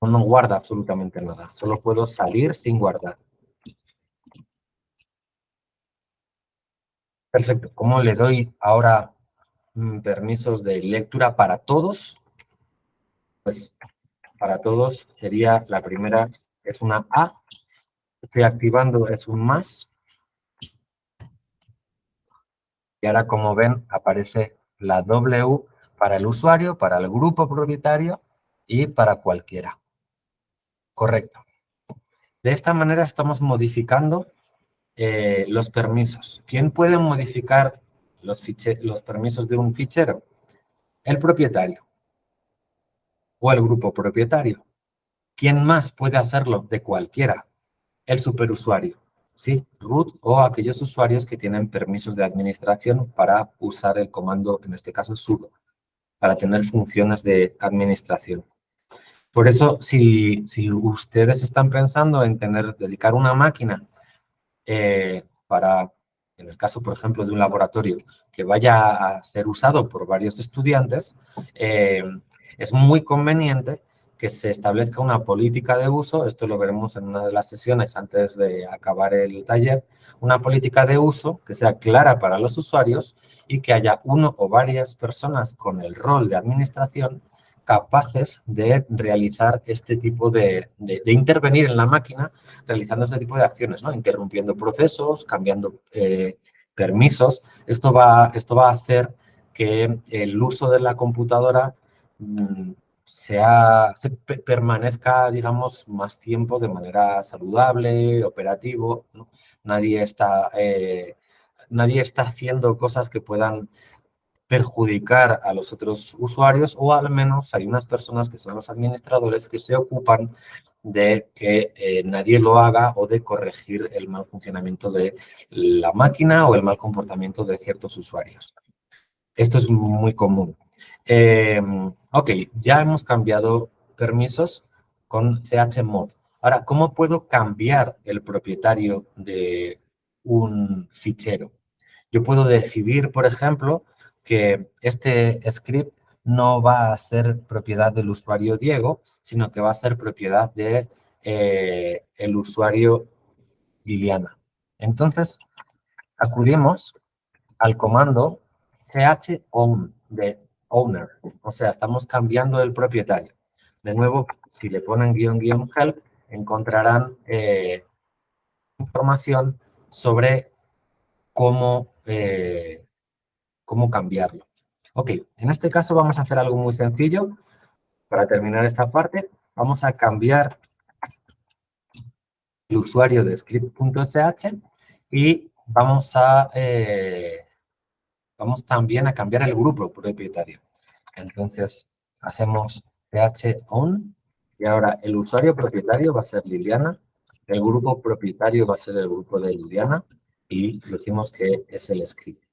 Speaker 1: No guarda absolutamente nada. Solo puedo salir sin guardar. Perfecto. ¿Cómo le doy ahora permisos de lectura para todos? Pues para todos sería la primera, es una A, estoy activando es un más. Y ahora, como ven, aparece la W para el usuario, para el grupo propietario y para cualquiera. Correcto. De esta manera estamos modificando los permisos. ¿Quién puede modificar los permisos de un fichero? El propietario o el grupo propietario. ¿Quién más puede hacerlo de cualquiera? El superusuario, ¿sí? Root o aquellos usuarios que tienen permisos de administración para usar el comando, en este caso sudo, para tener funciones de administración. Por eso, si ustedes están pensando en dedicar una máquina para, en el caso, por ejemplo, de un laboratorio que vaya a ser usado por varios estudiantes, es muy conveniente que se establezca una política de uso, esto lo veremos en una de las sesiones antes de acabar el taller, una política de uso que sea clara para los usuarios y que haya uno o varias personas con el rol de administración capaces de realizar este tipo de intervenir en la máquina realizando este tipo de acciones, ¿no? Interrumpiendo procesos, cambiando permisos. Esto va a hacer que el uso de la computadora permanezca, digamos, más tiempo de manera saludable, operativo, ¿no? Nadie está haciendo cosas que puedan perjudicar a los otros usuarios, o al menos hay unas personas que son los administradores que se ocupan de que nadie lo haga o de corregir el mal funcionamiento de la máquina o el mal comportamiento de ciertos usuarios. Esto es muy común. Ok, ya hemos cambiado permisos con chmod. Ahora, ¿cómo puedo cambiar el propietario de un fichero? Yo puedo decidir, por ejemplo, que este script no va a ser propiedad del usuario Diego, sino que va a ser propiedad de el usuario Liliana. Entonces, acudimos al comando chown de owner, o sea, estamos cambiando el propietario. De nuevo, si le ponen --help, encontrarán información sobre cómo cambiarlo. Ok, en este caso vamos a hacer algo muy sencillo. Para terminar esta parte, vamos a cambiar el usuario de script.sh y vamos también a cambiar el grupo propietario. Entonces, hacemos chown y ahora el usuario propietario va a ser Liliana, el grupo propietario va a ser el grupo de Liliana y decimos que es el script.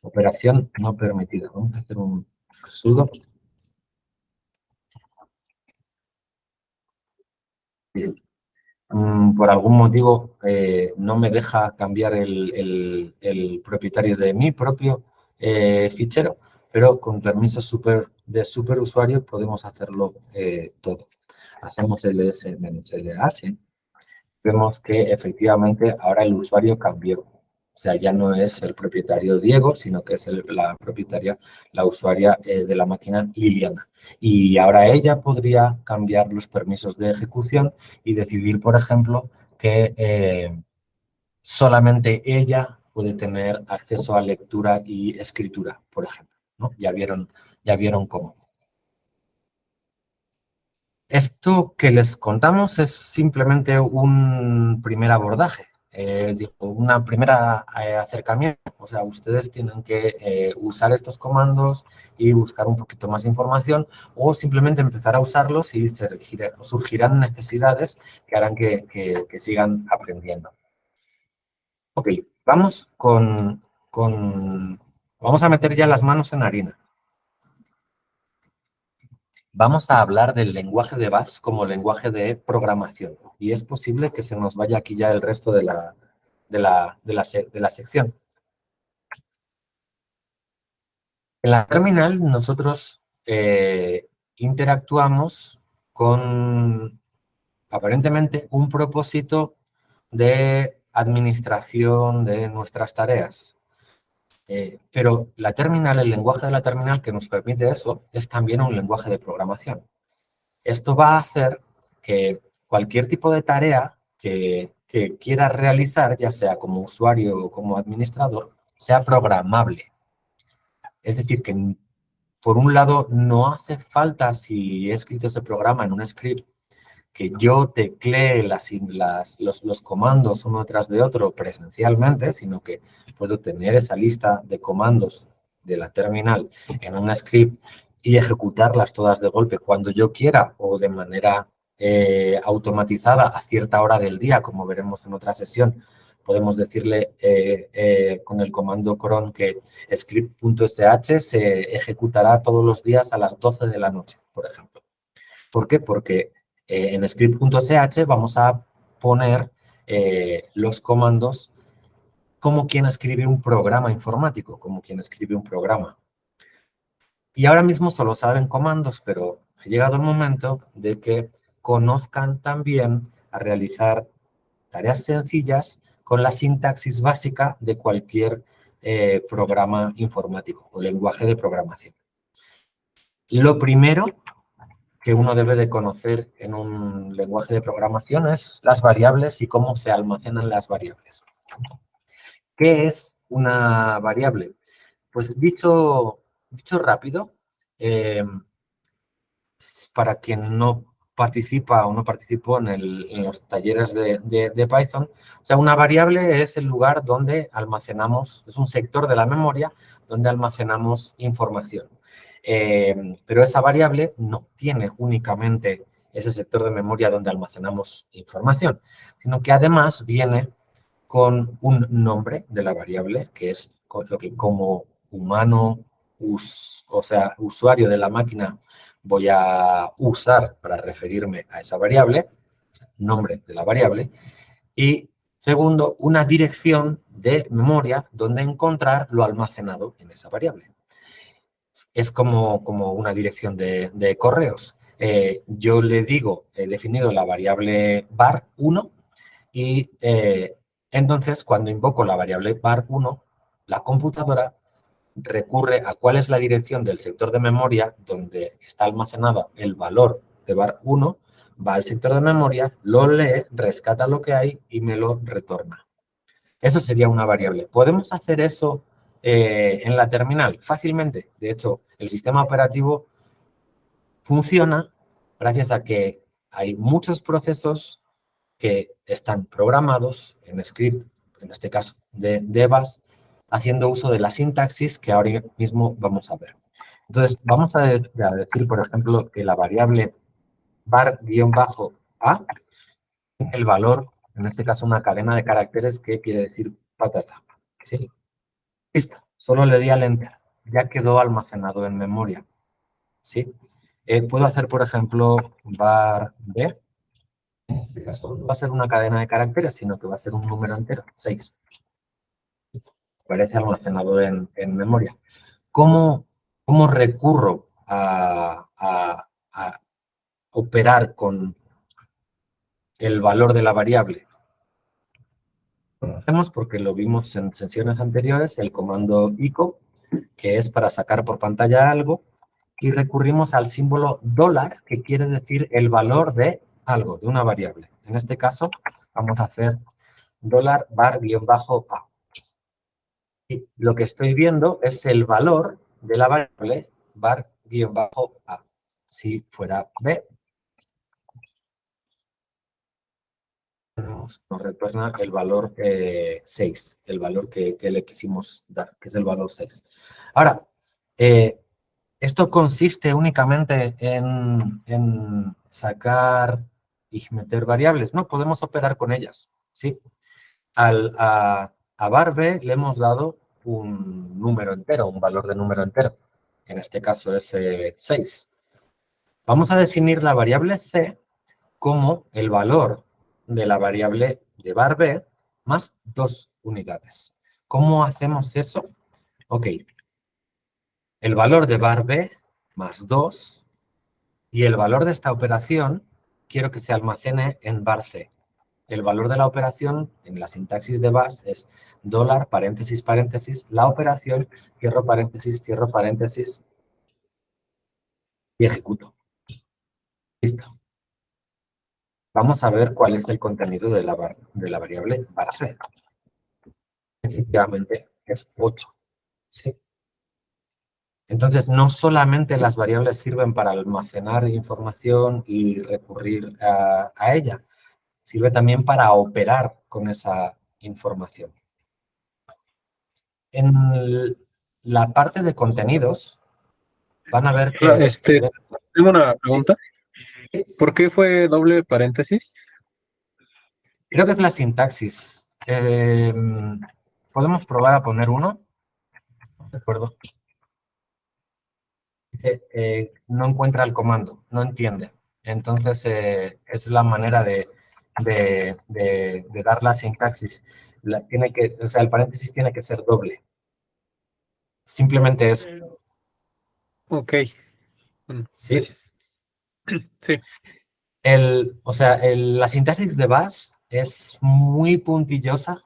Speaker 1: Operación no permitida. Vamos a hacer un sudo. Bien. Por algún motivo no me deja cambiar el propietario de mi propio fichero, pero con permisos de superusuario podemos hacerlo todo. Hacemos ls-lh, vemos que efectivamente ahora el usuario cambió. O sea, ya no es el propietario Diego, sino que es la propietaria, la usuaria de la máquina Liliana. Y ahora ella podría cambiar los permisos de ejecución y decidir, por ejemplo, que solamente ella puede tener acceso a lectura y escritura, por ejemplo, ¿no? Ya vieron cómo. Esto que les contamos es simplemente un primer abordaje. Una primera acercamiento, o sea, ustedes tienen que usar estos comandos y buscar un poquito más información o simplemente empezar a usarlos y surgirán necesidades que harán que sigan aprendiendo. Ok, vamos vamos a meter ya las manos en harina. Vamos a hablar del lenguaje de Bash como lenguaje de programación. Y es posible que se nos vaya aquí ya el resto de la sección. En la terminal nosotros interactuamos con aparentemente un propósito de administración de nuestras tareas. Pero la terminal, el lenguaje de la terminal que nos permite eso, es también un lenguaje de programación. Esto va a hacer que cualquier tipo de tarea que que quiera realizar, ya sea como usuario o como administrador, sea programable. Es decir, que por un lado no hace falta, si he escrito ese programa en un script, que yo teclee los comandos uno tras de otro presencialmente, sino que puedo tener esa lista de comandos de la terminal en un script y ejecutarlas todas de golpe cuando yo quiera o de manera automatizada a cierta hora del día, como veremos en otra sesión. Podemos decirle con el comando cron que script.sh se ejecutará todos los días a las 12 de la noche, por ejemplo. ¿Por qué? Porque en script.sh vamos a poner los comandos como quien escribe un programa informático, como quien escribe un programa. Y ahora mismo solo saben comandos, pero ha llegado el momento de que conozcan también a realizar tareas sencillas con la sintaxis básica de cualquier programa informático o lenguaje de programación. Lo primero que uno debe de conocer en un lenguaje de programación es las variables y cómo se almacenan las variables. ¿Qué es una variable? Pues dicho rápido, para quien no participa o no participó en los talleres de Python, o sea, una variable es el lugar donde almacenamos, es un sector de la memoria donde almacenamos información. Pero esa variable no tiene únicamente ese sector de memoria donde almacenamos información, sino que además viene con un nombre de la variable, que es lo que como humano, o sea, usuario de la máquina, voy a usar para referirme a esa variable, nombre de la variable, y segundo, una dirección de memoria donde encontrar lo almacenado en esa variable. Es como una dirección de correos. Yo le digo, he definido la variable var1 y entonces cuando invoco la variable var1, la computadora recurre a cuál es la dirección del sector de memoria donde está almacenado el valor de var1, va al sector de memoria, lo lee, rescata lo que hay y me lo retorna. Eso sería una variable. ¿Podemos hacer eso en la terminal? Fácilmente. De hecho, el sistema operativo funciona gracias a que hay muchos procesos que están programados en script, en este caso de bash, haciendo uso de la sintaxis que ahora mismo vamos a ver. Entonces, vamos a decir, por ejemplo, que la variable var-a, el valor, en este caso una cadena de caracteres que quiere decir patata. ¿Sí? Listo, solo le di al enter, ya quedó almacenado en memoria. ¿Sí? Puedo hacer, por ejemplo, var-b, en este caso no va a ser una cadena de caracteres, sino que va a ser un número entero, 6. Aparece almacenado en memoria. ¿Cómo recurro a operar con el valor de la variable? Lo hacemos porque lo vimos en sesiones anteriores, el comando echo, que es para sacar por pantalla algo, y recurrimos al símbolo $, que quiere decir el valor de algo, de una variable. En este caso, vamos a hacer $var-a. Y lo que estoy viendo es el valor de la variable var-a. Si fuera b, nos retorna el valor 6, el valor que le quisimos dar, que es el valor 6. Ahora, esto consiste únicamente en sacar y meter variables. No, podemos operar con ellas, ¿sí? A var-b le hemos dado un número entero, un valor de número entero. En este caso es 6. Vamos a definir la variable c como el valor de la variable de var-b más 2 unidades. ¿Cómo hacemos eso? Ok. El valor de var-b más 2 y el valor de esta operación quiero que se almacene en var-c. El valor de la operación en la sintaxis de bash es $, paréntesis, paréntesis, la operación, cierro paréntesis y ejecuto. Listo. vamos a ver cuál es el contenido de la variable varc. Efectivamente, es 8. ¿Sí? Entonces, no solamente las variables sirven para almacenar información y recurrir a ella, sirve también para operar con esa información. En la parte de contenidos, van a ver que...
Speaker 4: Tengo una
Speaker 1: ¿sí?
Speaker 4: pregunta. ¿Por qué fue doble paréntesis?
Speaker 1: Creo que es la sintaxis. ¿Podemos probar a poner uno? De acuerdo. No encuentra el comando, no entiende. Entonces, es la manera de dar la sintaxis. O sea, el paréntesis tiene que ser doble. Simplemente eso.
Speaker 4: Ok. Bueno,
Speaker 1: ¿Sí?
Speaker 4: gracias. Sí.
Speaker 1: La sintaxis de Bash es muy puntillosa.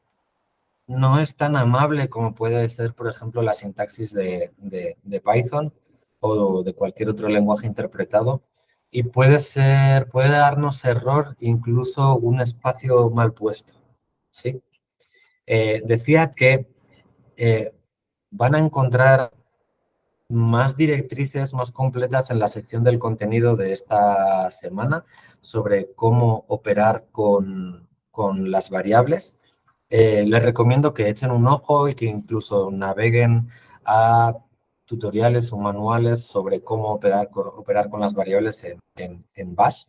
Speaker 1: No es tan amable como puede ser, por ejemplo, la sintaxis de Python o de cualquier otro lenguaje interpretado. Y puede darnos error incluso un espacio mal puesto. ¿Sí? Decía que van a encontrar más directrices más completas en la sección del contenido de esta semana sobre cómo operar con las variables. Les recomiendo que echen un ojo y que incluso naveguen a tutoriales o manuales sobre cómo operar con las variables en Bash.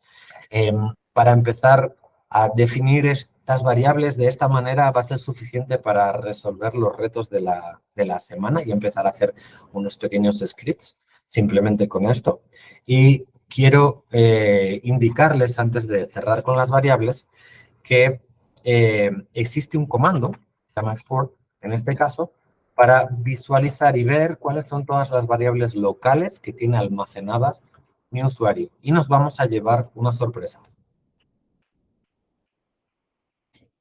Speaker 1: Para empezar a definir estas variables de esta manera va a ser suficiente para resolver los retos de la semana y empezar a hacer unos pequeños scripts simplemente con esto. Y quiero indicarles antes de cerrar con las variables que existe un comando, se llama export en este caso, para visualizar y ver cuáles son todas las variables locales que tiene almacenadas mi usuario. Y nos vamos a llevar una sorpresa.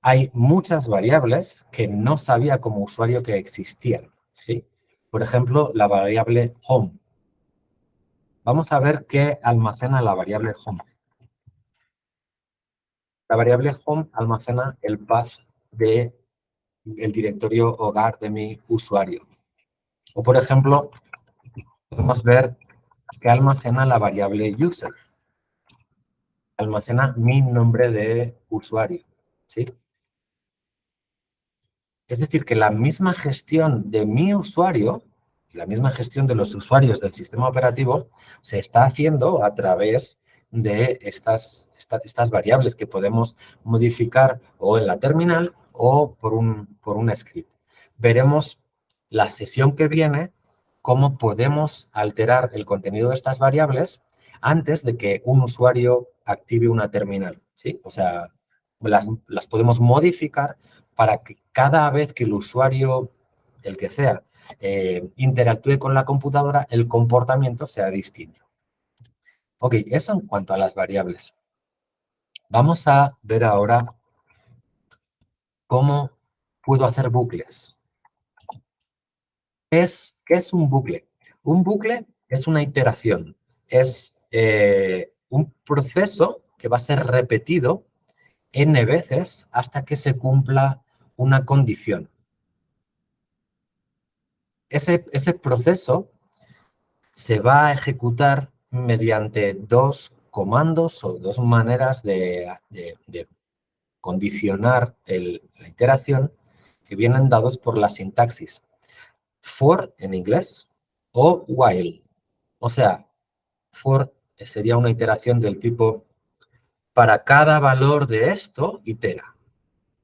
Speaker 1: Hay muchas variables que no sabía como usuario que existían, ¿sí? Por ejemplo, la variable home. Vamos a ver qué almacena la variable home. La variable home almacena el path de el directorio hogar de mi usuario. O, por ejemplo, podemos ver que almacena la variable user. Almacena mi nombre de usuario, ¿sí? Es decir, que la misma gestión de mi usuario, la misma gestión de los usuarios del sistema operativo, se está haciendo a través de estas variables que podemos modificar o en la terminal o por un script. Veremos la sesión que viene cómo podemos alterar el contenido de estas variables antes de que un usuario active una terminal, ¿sí? O sea, las podemos modificar para que cada vez que el usuario, el que sea, interactúe con la computadora, el comportamiento sea distinto. Ok, eso en cuanto a las variables. Vamos a ver ahora cómo puedo hacer bucles. ¿Qué es un bucle? Un bucle es una iteración. Es un proceso que va a ser repetido n veces hasta que se cumpla una condición. Ese proceso se va a ejecutar mediante dos comandos o dos maneras de condicionar la iteración que vienen dados por la sintaxis for en inglés o while. O sea, for sería una iteración del tipo para cada valor de esto, itera.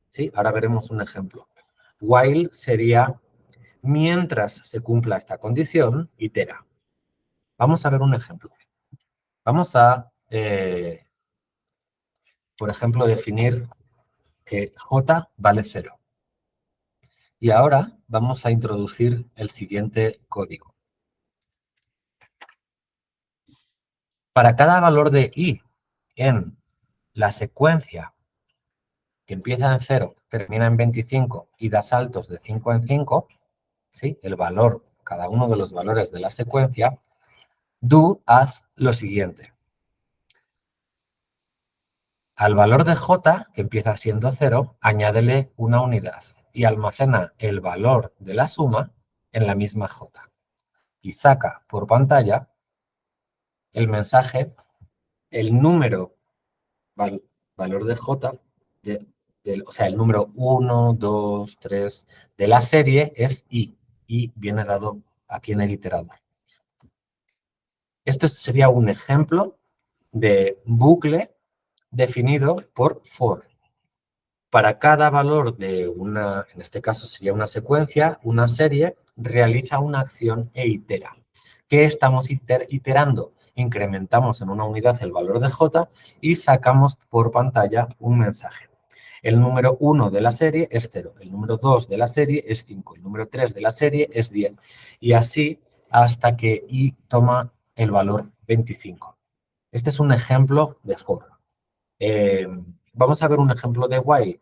Speaker 1: ¿Sí? Ahora veremos un ejemplo. While sería mientras se cumpla esta condición, itera. Vamos a ver un ejemplo. Vamos a, por ejemplo, definir que J vale 0. Y ahora vamos a introducir el siguiente código. Para cada valor de I en la secuencia que empieza en 0, termina en 25 y da saltos de 5 en 5, ¿sí? El valor, cada uno de los valores de la secuencia, haz lo siguiente. Al valor de j, que empieza siendo 0, añádele una unidad y almacena el valor de la suma en la misma j. Y saca por pantalla el mensaje, el número, valor de j, o sea, el número 1, 2, 3 de la serie es i. Y viene dado aquí en el iterador. Esto sería un ejemplo de bucle definido por for. Para cada valor de una, en este caso sería una secuencia, una serie, realiza una acción e itera. ¿Qué estamos iterando? Incrementamos en una unidad el valor de j y sacamos por pantalla un mensaje. El número 1 de la serie es 0, el número 2 de la serie es 5, el número 3 de la serie es 10. Y así hasta que i toma el valor 25. Este es un ejemplo de for. Vamos a ver un ejemplo de while.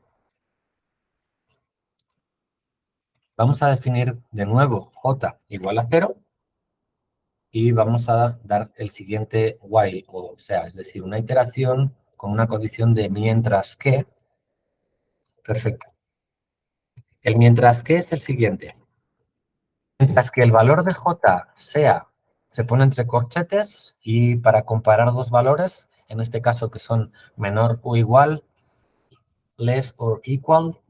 Speaker 1: Vamos a definir de nuevo j igual a 0 y vamos a dar el siguiente while, o sea, es decir, una iteración con una condición de mientras que. Perfecto. El mientras que es el siguiente. Mientras que el valor de j se pone entre corchetes y para comparar dos valores, en este caso que son menor o igual, less or equal,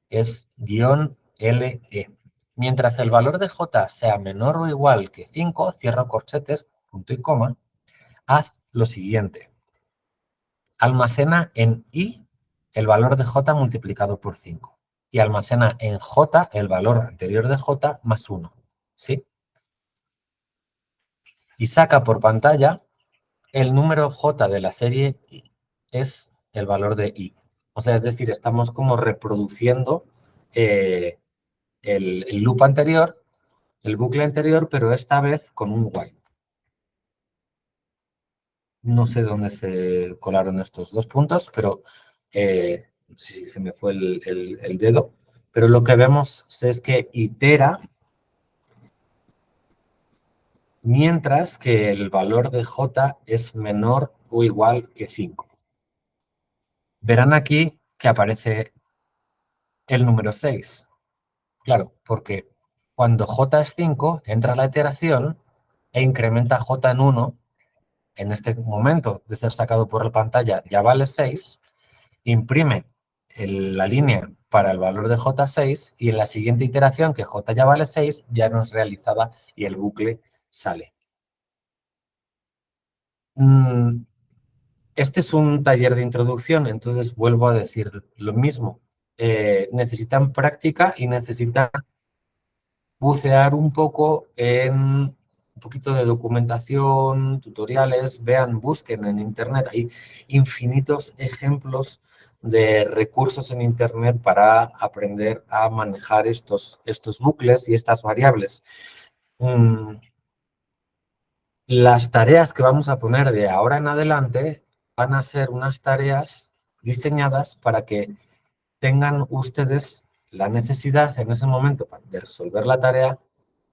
Speaker 1: es -LE. Mientras el valor de j sea menor o igual que 5, cierro corchetes, punto y coma, haz lo siguiente. Almacena en i el valor de j multiplicado por 5 y almacena en j el valor anterior de j más 1. ¿Sí? Y saca por pantalla el número j de la serie i es el valor de i. O sea, es decir, estamos como reproduciendo el loop anterior, el bucle anterior, pero esta vez con un while. No sé dónde se colaron estos dos puntos, pero sí, se me fue el dedo. Pero lo que vemos es que itera mientras que el valor de j es menor o igual que 5. Verán aquí que aparece el número 6. Claro, porque cuando j es 5, entra la iteración e incrementa j en 1. En este momento de ser sacado por la pantalla ya vale 6, imprime la línea para el valor de j6 y en la siguiente iteración, que j ya vale 6, ya no es realizada y el bucle sale. Este es un taller de introducción, entonces vuelvo a decir lo mismo. Necesitan práctica y necesitan bucear un poco en un poquito de documentación, tutoriales, vean, busquen en Internet. Hay infinitos ejemplos de recursos en Internet para aprender a manejar estos bucles y estas variables. Las tareas que vamos a poner de ahora en adelante van a ser unas tareas diseñadas para que tengan ustedes la necesidad en ese momento de resolver la tarea,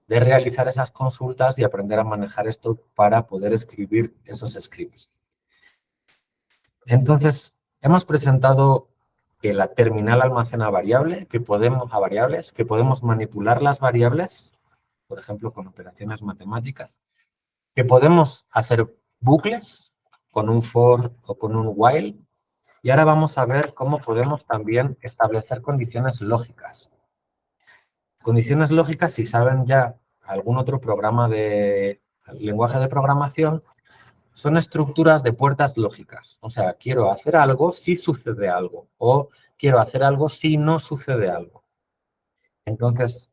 Speaker 1: de realizar esas consultas y aprender a manejar esto para poder escribir esos scripts. Entonces, hemos presentado que la terminal almacena variables, que podemos manipular las variables, por ejemplo, con operaciones matemáticas, que podemos hacer bucles con un for o con un while. Y ahora vamos a ver cómo podemos también establecer condiciones lógicas. Condiciones lógicas, si saben ya algún otro programa de lenguaje de programación, son estructuras de puertas lógicas. O sea, quiero hacer algo si sucede algo o quiero hacer algo si no sucede algo. Entonces,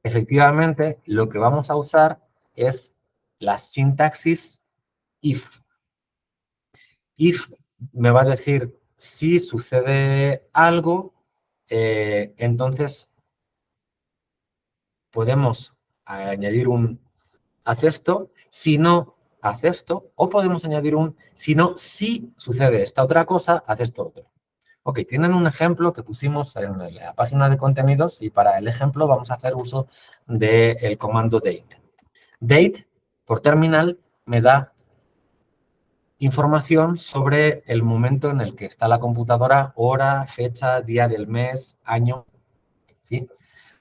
Speaker 1: efectivamente, lo que vamos a usar es la sintaxis if. If me va a decir si sucede algo, entonces podemos añadir un haz esto, si no, haz esto, o podemos añadir un si no, si sucede esta otra cosa, haz esto otro. Ok, tienen un ejemplo que pusimos en la página de contenidos y para el ejemplo vamos a hacer uso del comando date. Date, por terminal, me da información sobre el momento en el que está la computadora, hora, fecha, día del mes, año, ¿sí?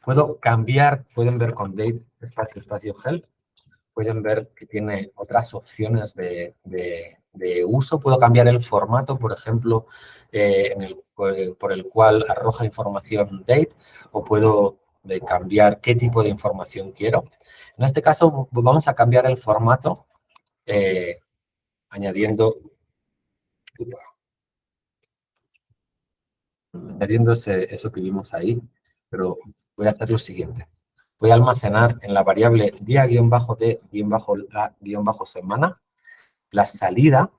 Speaker 1: Puedo cambiar, pueden ver con date, espacio, help, pueden ver que tiene otras opciones de uso. Puedo cambiar el formato, por ejemplo, por el cual arroja información date, o puedo cambiar qué tipo de información quiero. En este caso, vamos a cambiar el formato añadiendo eso que vimos ahí, pero voy a hacer lo siguiente. Voy a almacenar en la variable día-de-la-semana la salida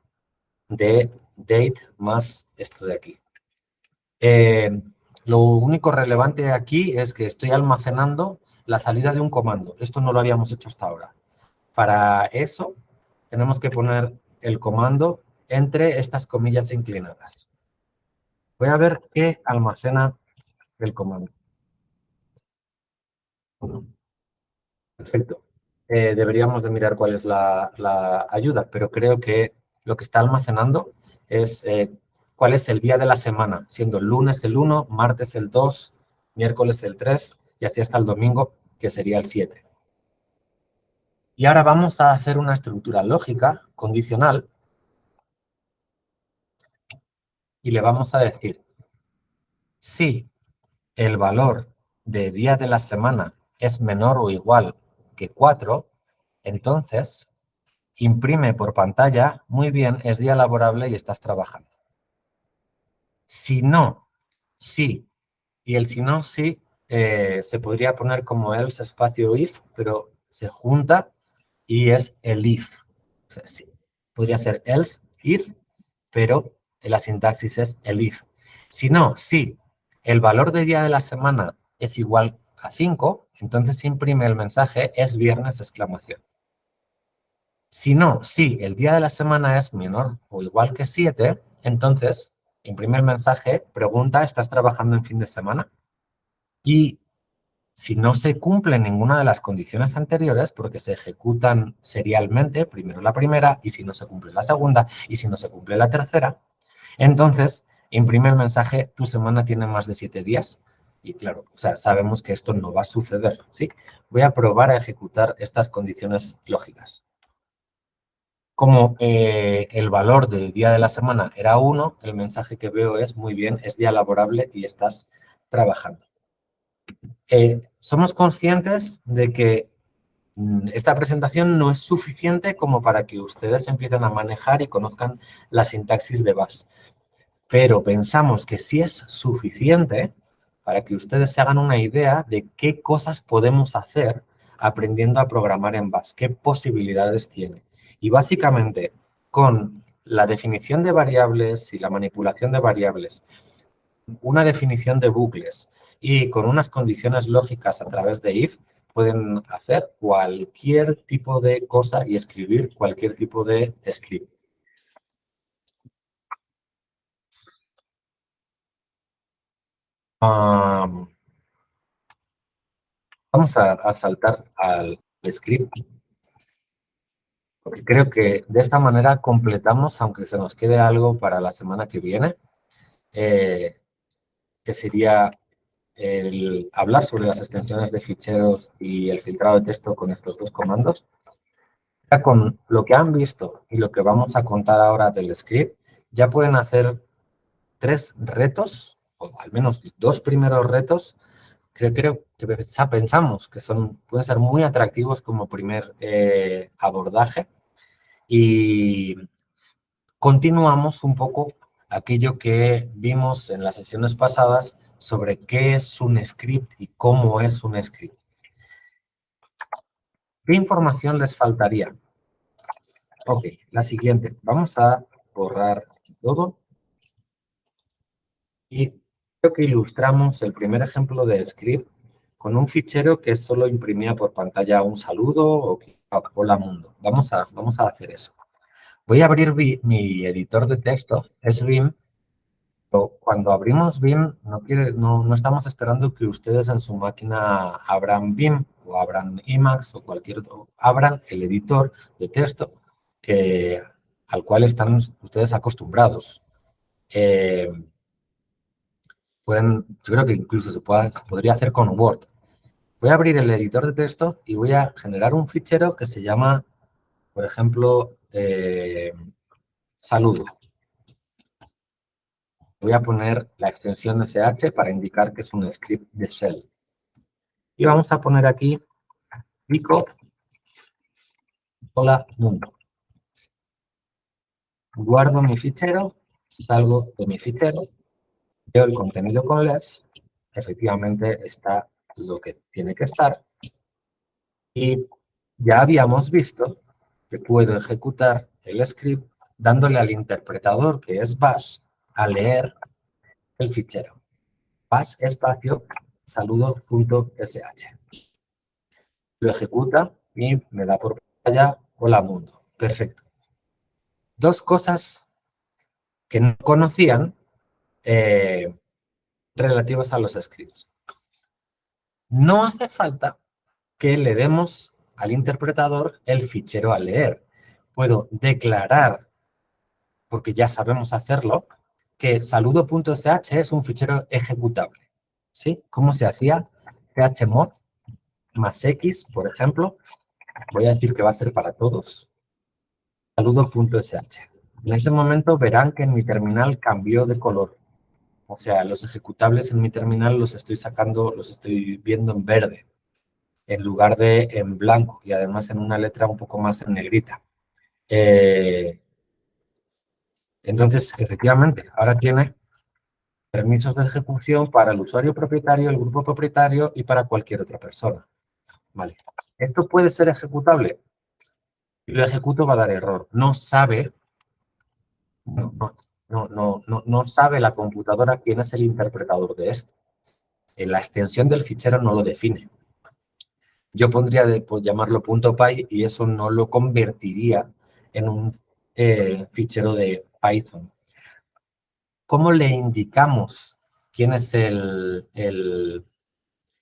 Speaker 1: de date más esto de aquí. Lo único relevante aquí es que estoy almacenando la salida de un comando. Esto no lo habíamos hecho hasta ahora. Para eso tenemos que poner el comando entre estas comillas inclinadas. Voy a ver qué almacena el comando. Perfecto. Deberíamos de mirar cuál es la ayuda, pero creo que lo que está almacenando es cuál es el día de la semana, siendo lunes el 1, martes el 2, miércoles el 3 y así hasta el domingo, que sería el 7. Y ahora vamos a hacer una estructura lógica condicional y le vamos a decir si el valor de día de la semana es menor o igual que 4, entonces imprime por pantalla, muy bien, es día laborable y estás trabajando. Si no, sí. Y el si no, sí, se podría poner como else espacio if, pero se junta y es el if. O sea, sí. Podría ser else, if, pero la sintaxis es el if. Si no, sí, el valor de día de la semana es igual a 5, entonces imprime el mensaje es viernes, exclamación. Si no, si el día de la semana es menor o igual que 7, entonces imprime el mensaje, pregunta, ¿estás trabajando en fin de semana? Y si no se cumple ninguna de las condiciones anteriores, porque se ejecutan serialmente, primero la primera, y si no se cumple la segunda, y si no se cumple la tercera, entonces imprime el mensaje, tu semana tiene más de 7 días. Y claro, o sea, sabemos que esto no va a suceder, ¿sí? Voy a probar a ejecutar estas condiciones lógicas. Como el valor del día de la semana era 1, el mensaje que veo es, muy bien, es día laborable y estás trabajando. Somos conscientes de que esta presentación no es suficiente como para que ustedes empiecen a manejar y conozcan la sintaxis de Bash. Pero pensamos que sí es suficiente para que ustedes se hagan una idea de qué cosas podemos hacer aprendiendo a programar en Bash, qué posibilidades tiene. Y básicamente, con la definición de variables y la manipulación de variables, una definición de bucles y con unas condiciones lógicas a través de if, pueden hacer cualquier tipo de cosa y escribir cualquier tipo de script. Vamos a saltar al script, porque creo que de esta manera completamos, aunque se nos quede algo para la semana que viene, que sería el hablar sobre las extensiones de ficheros y el filtrado de texto con estos dos comandos. Ya con lo que han visto y lo que vamos a contar ahora del script, ya pueden hacer 3 retos, o al menos 2 primeros retos, que creo que pensamos que pueden ser muy atractivos como primer abordaje. Y continuamos un poco aquello que vimos en las sesiones pasadas sobre qué es un script y cómo es un script. ¿Qué información les faltaría? Ok, la siguiente. Vamos a borrar todo. Y creo que ilustramos el primer ejemplo de script con un fichero que solo imprimía por pantalla un saludo o hola mundo. Vamos a hacer eso. Voy a abrir mi editor de texto, es Vim. Pero cuando abrimos Vim, no estamos esperando que ustedes en su máquina abran Vim o abran Emacs o cualquier otro. Abran el editor de texto que al cual están ustedes acostumbrados. Yo creo que incluso se podría hacer con Word. Voy a abrir el editor de texto y voy a generar un fichero que se llama, por ejemplo, saludo. Voy a poner la extensión sh para indicar que es un script de shell. Y vamos a poner aquí pico, hola, mundo. Guardo mi fichero, salgo de mi fichero, veo el contenido con less, efectivamente está lo que tiene que estar. Y ya habíamos visto que puedo ejecutar el script dándole al interpretador, que es bash, a leer el fichero. Bash espacio saludo.sh. Lo ejecuta y me da por pantalla hola mundo. Perfecto. Dos cosas que no conocían relativas a los scripts. No hace falta que le demos al interpretador el fichero a leer. Puedo declarar, porque ya sabemos hacerlo, que saludo.sh es un fichero ejecutable. ¿Sí? ¿Cómo se hacía? chmod más x, por ejemplo. Voy a decir que va a ser para todos. Saludo.sh. En ese momento verán que en mi terminal cambió de color. O sea, los ejecutables en mi terminal los estoy sacando, los estoy viendo en verde, en lugar de en blanco, y además en una letra un poco más en negrita. Entonces, efectivamente, ahora tiene permisos de ejecución para el usuario propietario, el grupo propietario y para cualquier otra persona. Vale. ¿Esto puede ser ejecutable? Si lo ejecuto va a dar error. No sabe, no sabe la computadora quién es el interpretador de esto. La extensión del fichero no lo define. Yo pondría de llamarlo .py y eso no lo convertiría en un fichero de Python. ¿Cómo le indicamos quién es el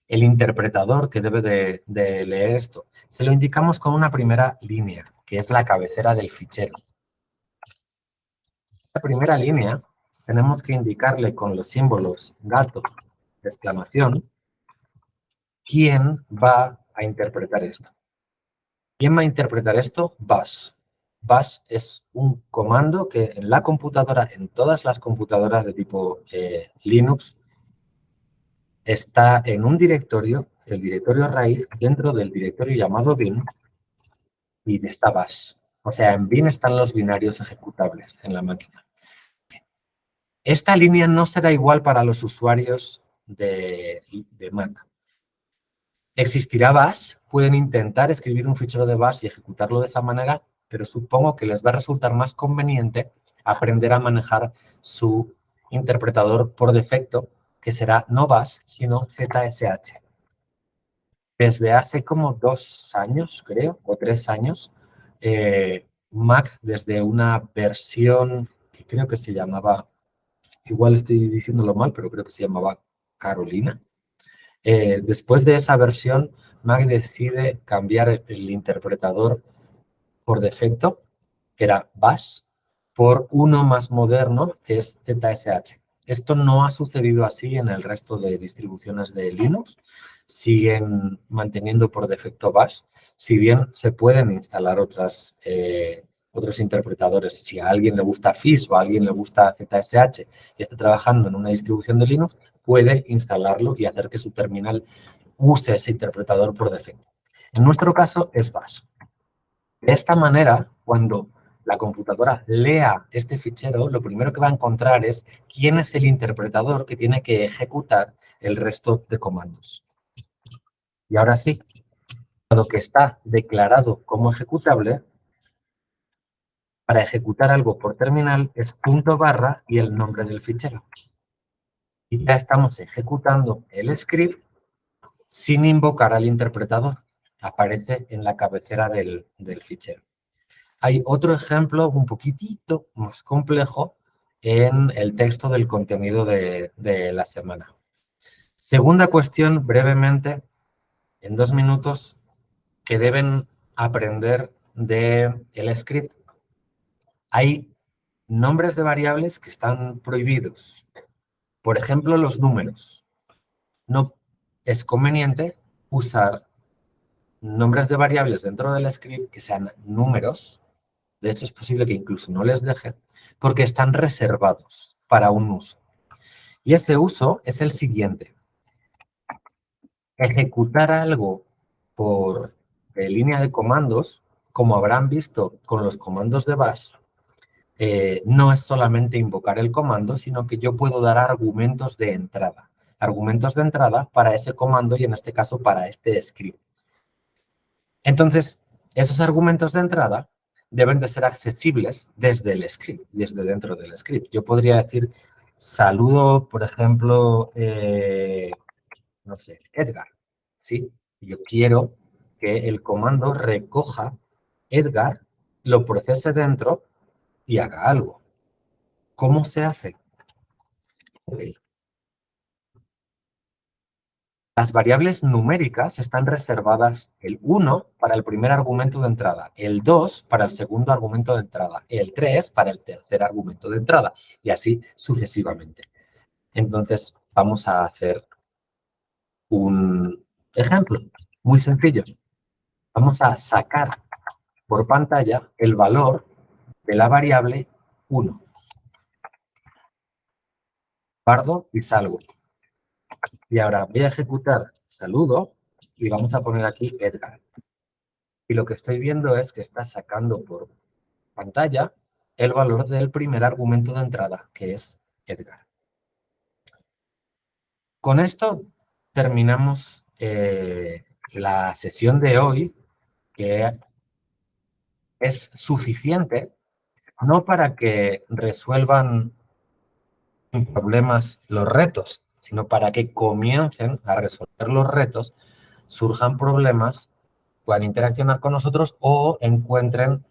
Speaker 1: interpretador que debe de leer esto? Se lo indicamos con una primera línea, que es la cabecera del fichero. La primera línea tenemos que indicarle con los símbolos gato, exclamación, quién va a interpretar esto. ¿Quién va a interpretar esto? Bash. Bash es un comando que en la computadora, en todas las computadoras de tipo Linux, está en un directorio, el directorio raíz, dentro del directorio llamado bin, y está bash. O sea, en bin están los binarios ejecutables en la máquina. Esta línea no será igual para los usuarios de Mac. Existirá bash, pueden intentar escribir un fichero de bash y ejecutarlo de esa manera, pero supongo que les va a resultar más conveniente aprender a manejar su interpretador por defecto, que será no bash, sino ZSH. Desde hace como 2 años, creo, o 3 años, Mac, desde una versión que creo que se llamaba, igual estoy diciéndolo mal, pero creo que se llamaba Carolina. Después de esa versión, Mac decide cambiar el interpretador por defecto, que era Bash, por uno más moderno, que es ZSH. Esto no ha sucedido así en el resto de distribuciones de Linux. Siguen manteniendo por defecto Bash, si bien se pueden instalar otros interpretadores. Si a alguien le gusta Fish o a alguien le gusta ZSH y está trabajando en una distribución de Linux, puede instalarlo y hacer que su terminal use ese interpretador por defecto. En nuestro caso es Bash. De esta manera, cuando la computadora lea este fichero, lo primero que va a encontrar es quién es el interpretador que tiene que ejecutar el resto de comandos. Y ahora sí, dado que está declarado como ejecutable, para ejecutar algo por terminal es // y el nombre del fichero. Y ya estamos ejecutando el script sin invocar al interpretador. Aparece en la cabecera del fichero. Hay otro ejemplo un poquitito más complejo en el texto del contenido de la semana. Segunda cuestión, brevemente, en 2 minutos, que deben aprender del script. hay nombres de variables que están prohibidos. Por ejemplo, los números. No es conveniente usar nombres de variables dentro del script que sean números. De hecho, es posible que incluso no les deje, porque están reservados para un uso. Y ese uso es el siguiente. Ejecutar algo por línea de comandos, como habrán visto con los comandos de bash, no es solamente invocar el comando, sino que yo puedo dar argumentos de entrada. Argumentos de entrada para ese comando y en este caso para este script. Entonces, esos argumentos de entrada deben de ser accesibles desde el script, desde dentro del script. Yo podría decir, saludo, por ejemplo, no sé, Edgar, ¿sí? Yo quiero que el comando recoja Edgar, lo procese dentro y haga algo. ¿Cómo se hace? Ok. Las variables numéricas están reservadas el 1 para el primer argumento de entrada, el 2 para el segundo argumento de entrada, el 3 para el tercer argumento de entrada y así sucesivamente. Entonces, vamos a hacer un ejemplo muy sencillo. Vamos a sacar por pantalla el valor de la variable 1. Guardo y salgo. Y ahora voy a ejecutar saludo y vamos a poner aquí Edgar. Y lo que estoy viendo es que está sacando por pantalla el valor del primer argumento de entrada, que es Edgar. Con esto terminamos la sesión de hoy, que es suficiente no para que resuelvan problemas los retos, sino para que comiencen a resolver los retos, surjan problemas, puedan interaccionar con nosotros o encuentren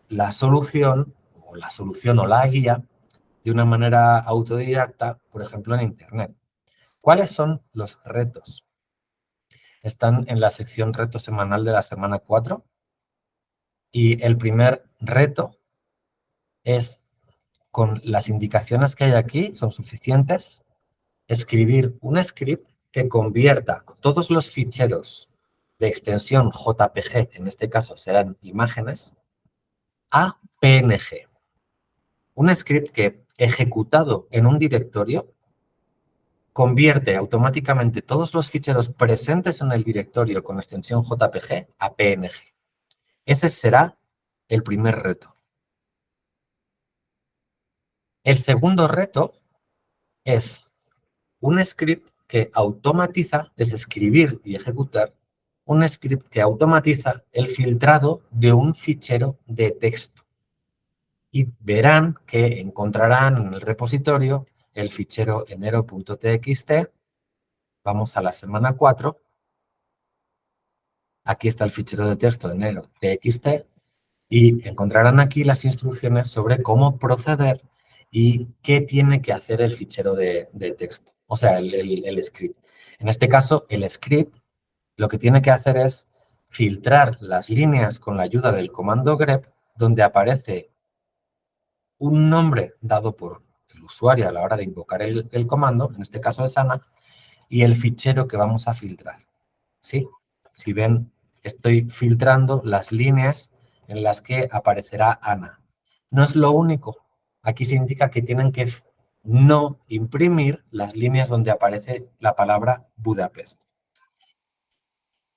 Speaker 1: la solución o la guía de una manera autodidacta, por ejemplo, en Internet. ¿Cuáles son los retos? Están en la sección reto semanal de la semana 4 y el primer reto es, con las indicaciones que hay aquí, son suficientes, escribir un script que convierta todos los ficheros de extensión JPG, en este caso serán imágenes, a PNG. Un script que, ejecutado en un directorio, convierte automáticamente todos los ficheros presentes en el directorio con extensión JPG a PNG. Ese será el primer reto. El segundo reto es un script que automatiza, es escribir y ejecutar, un script que automatiza el filtrado de un fichero de texto. Y verán que encontrarán en el repositorio el fichero enero.txt. Vamos a la semana 4. Aquí está el fichero de texto de enero.txt y encontrarán aquí las instrucciones sobre cómo proceder y qué tiene que hacer el fichero de texto, o sea, el script. En este caso, el script lo que tiene que hacer es filtrar las líneas con la ayuda del comando grep, donde aparece un nombre dado por el usuario a la hora de invocar el comando, en este caso es Ana, y el fichero que vamos a filtrar. ¿Sí? Si ven, estoy filtrando las líneas en las que aparecerá Ana. No es lo único. Aquí se indica que tienen que no imprimir las líneas donde aparece la palabra Budapest.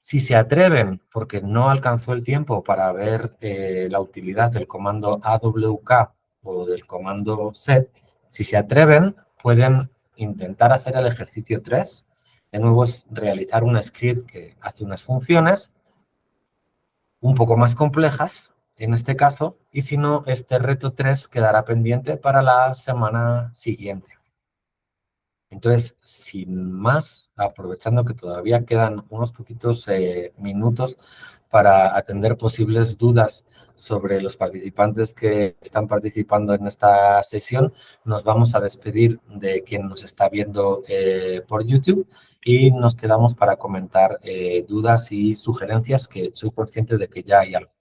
Speaker 1: Si se atreven, porque no alcanzó el tiempo para ver la utilidad del comando awk o del comando set, si se atreven, pueden intentar hacer el ejercicio 3. De nuevo es realizar un script que hace unas funciones un poco más complejas, en este caso, y si no, este reto 3 quedará pendiente para la semana siguiente. Entonces, sin más, aprovechando que todavía quedan unos poquitos minutos para atender posibles dudas sobre los participantes que están participando en esta sesión, nos vamos a despedir de quien nos está viendo por YouTube y nos quedamos para comentar dudas y sugerencias, que soy consciente de que ya hay algo.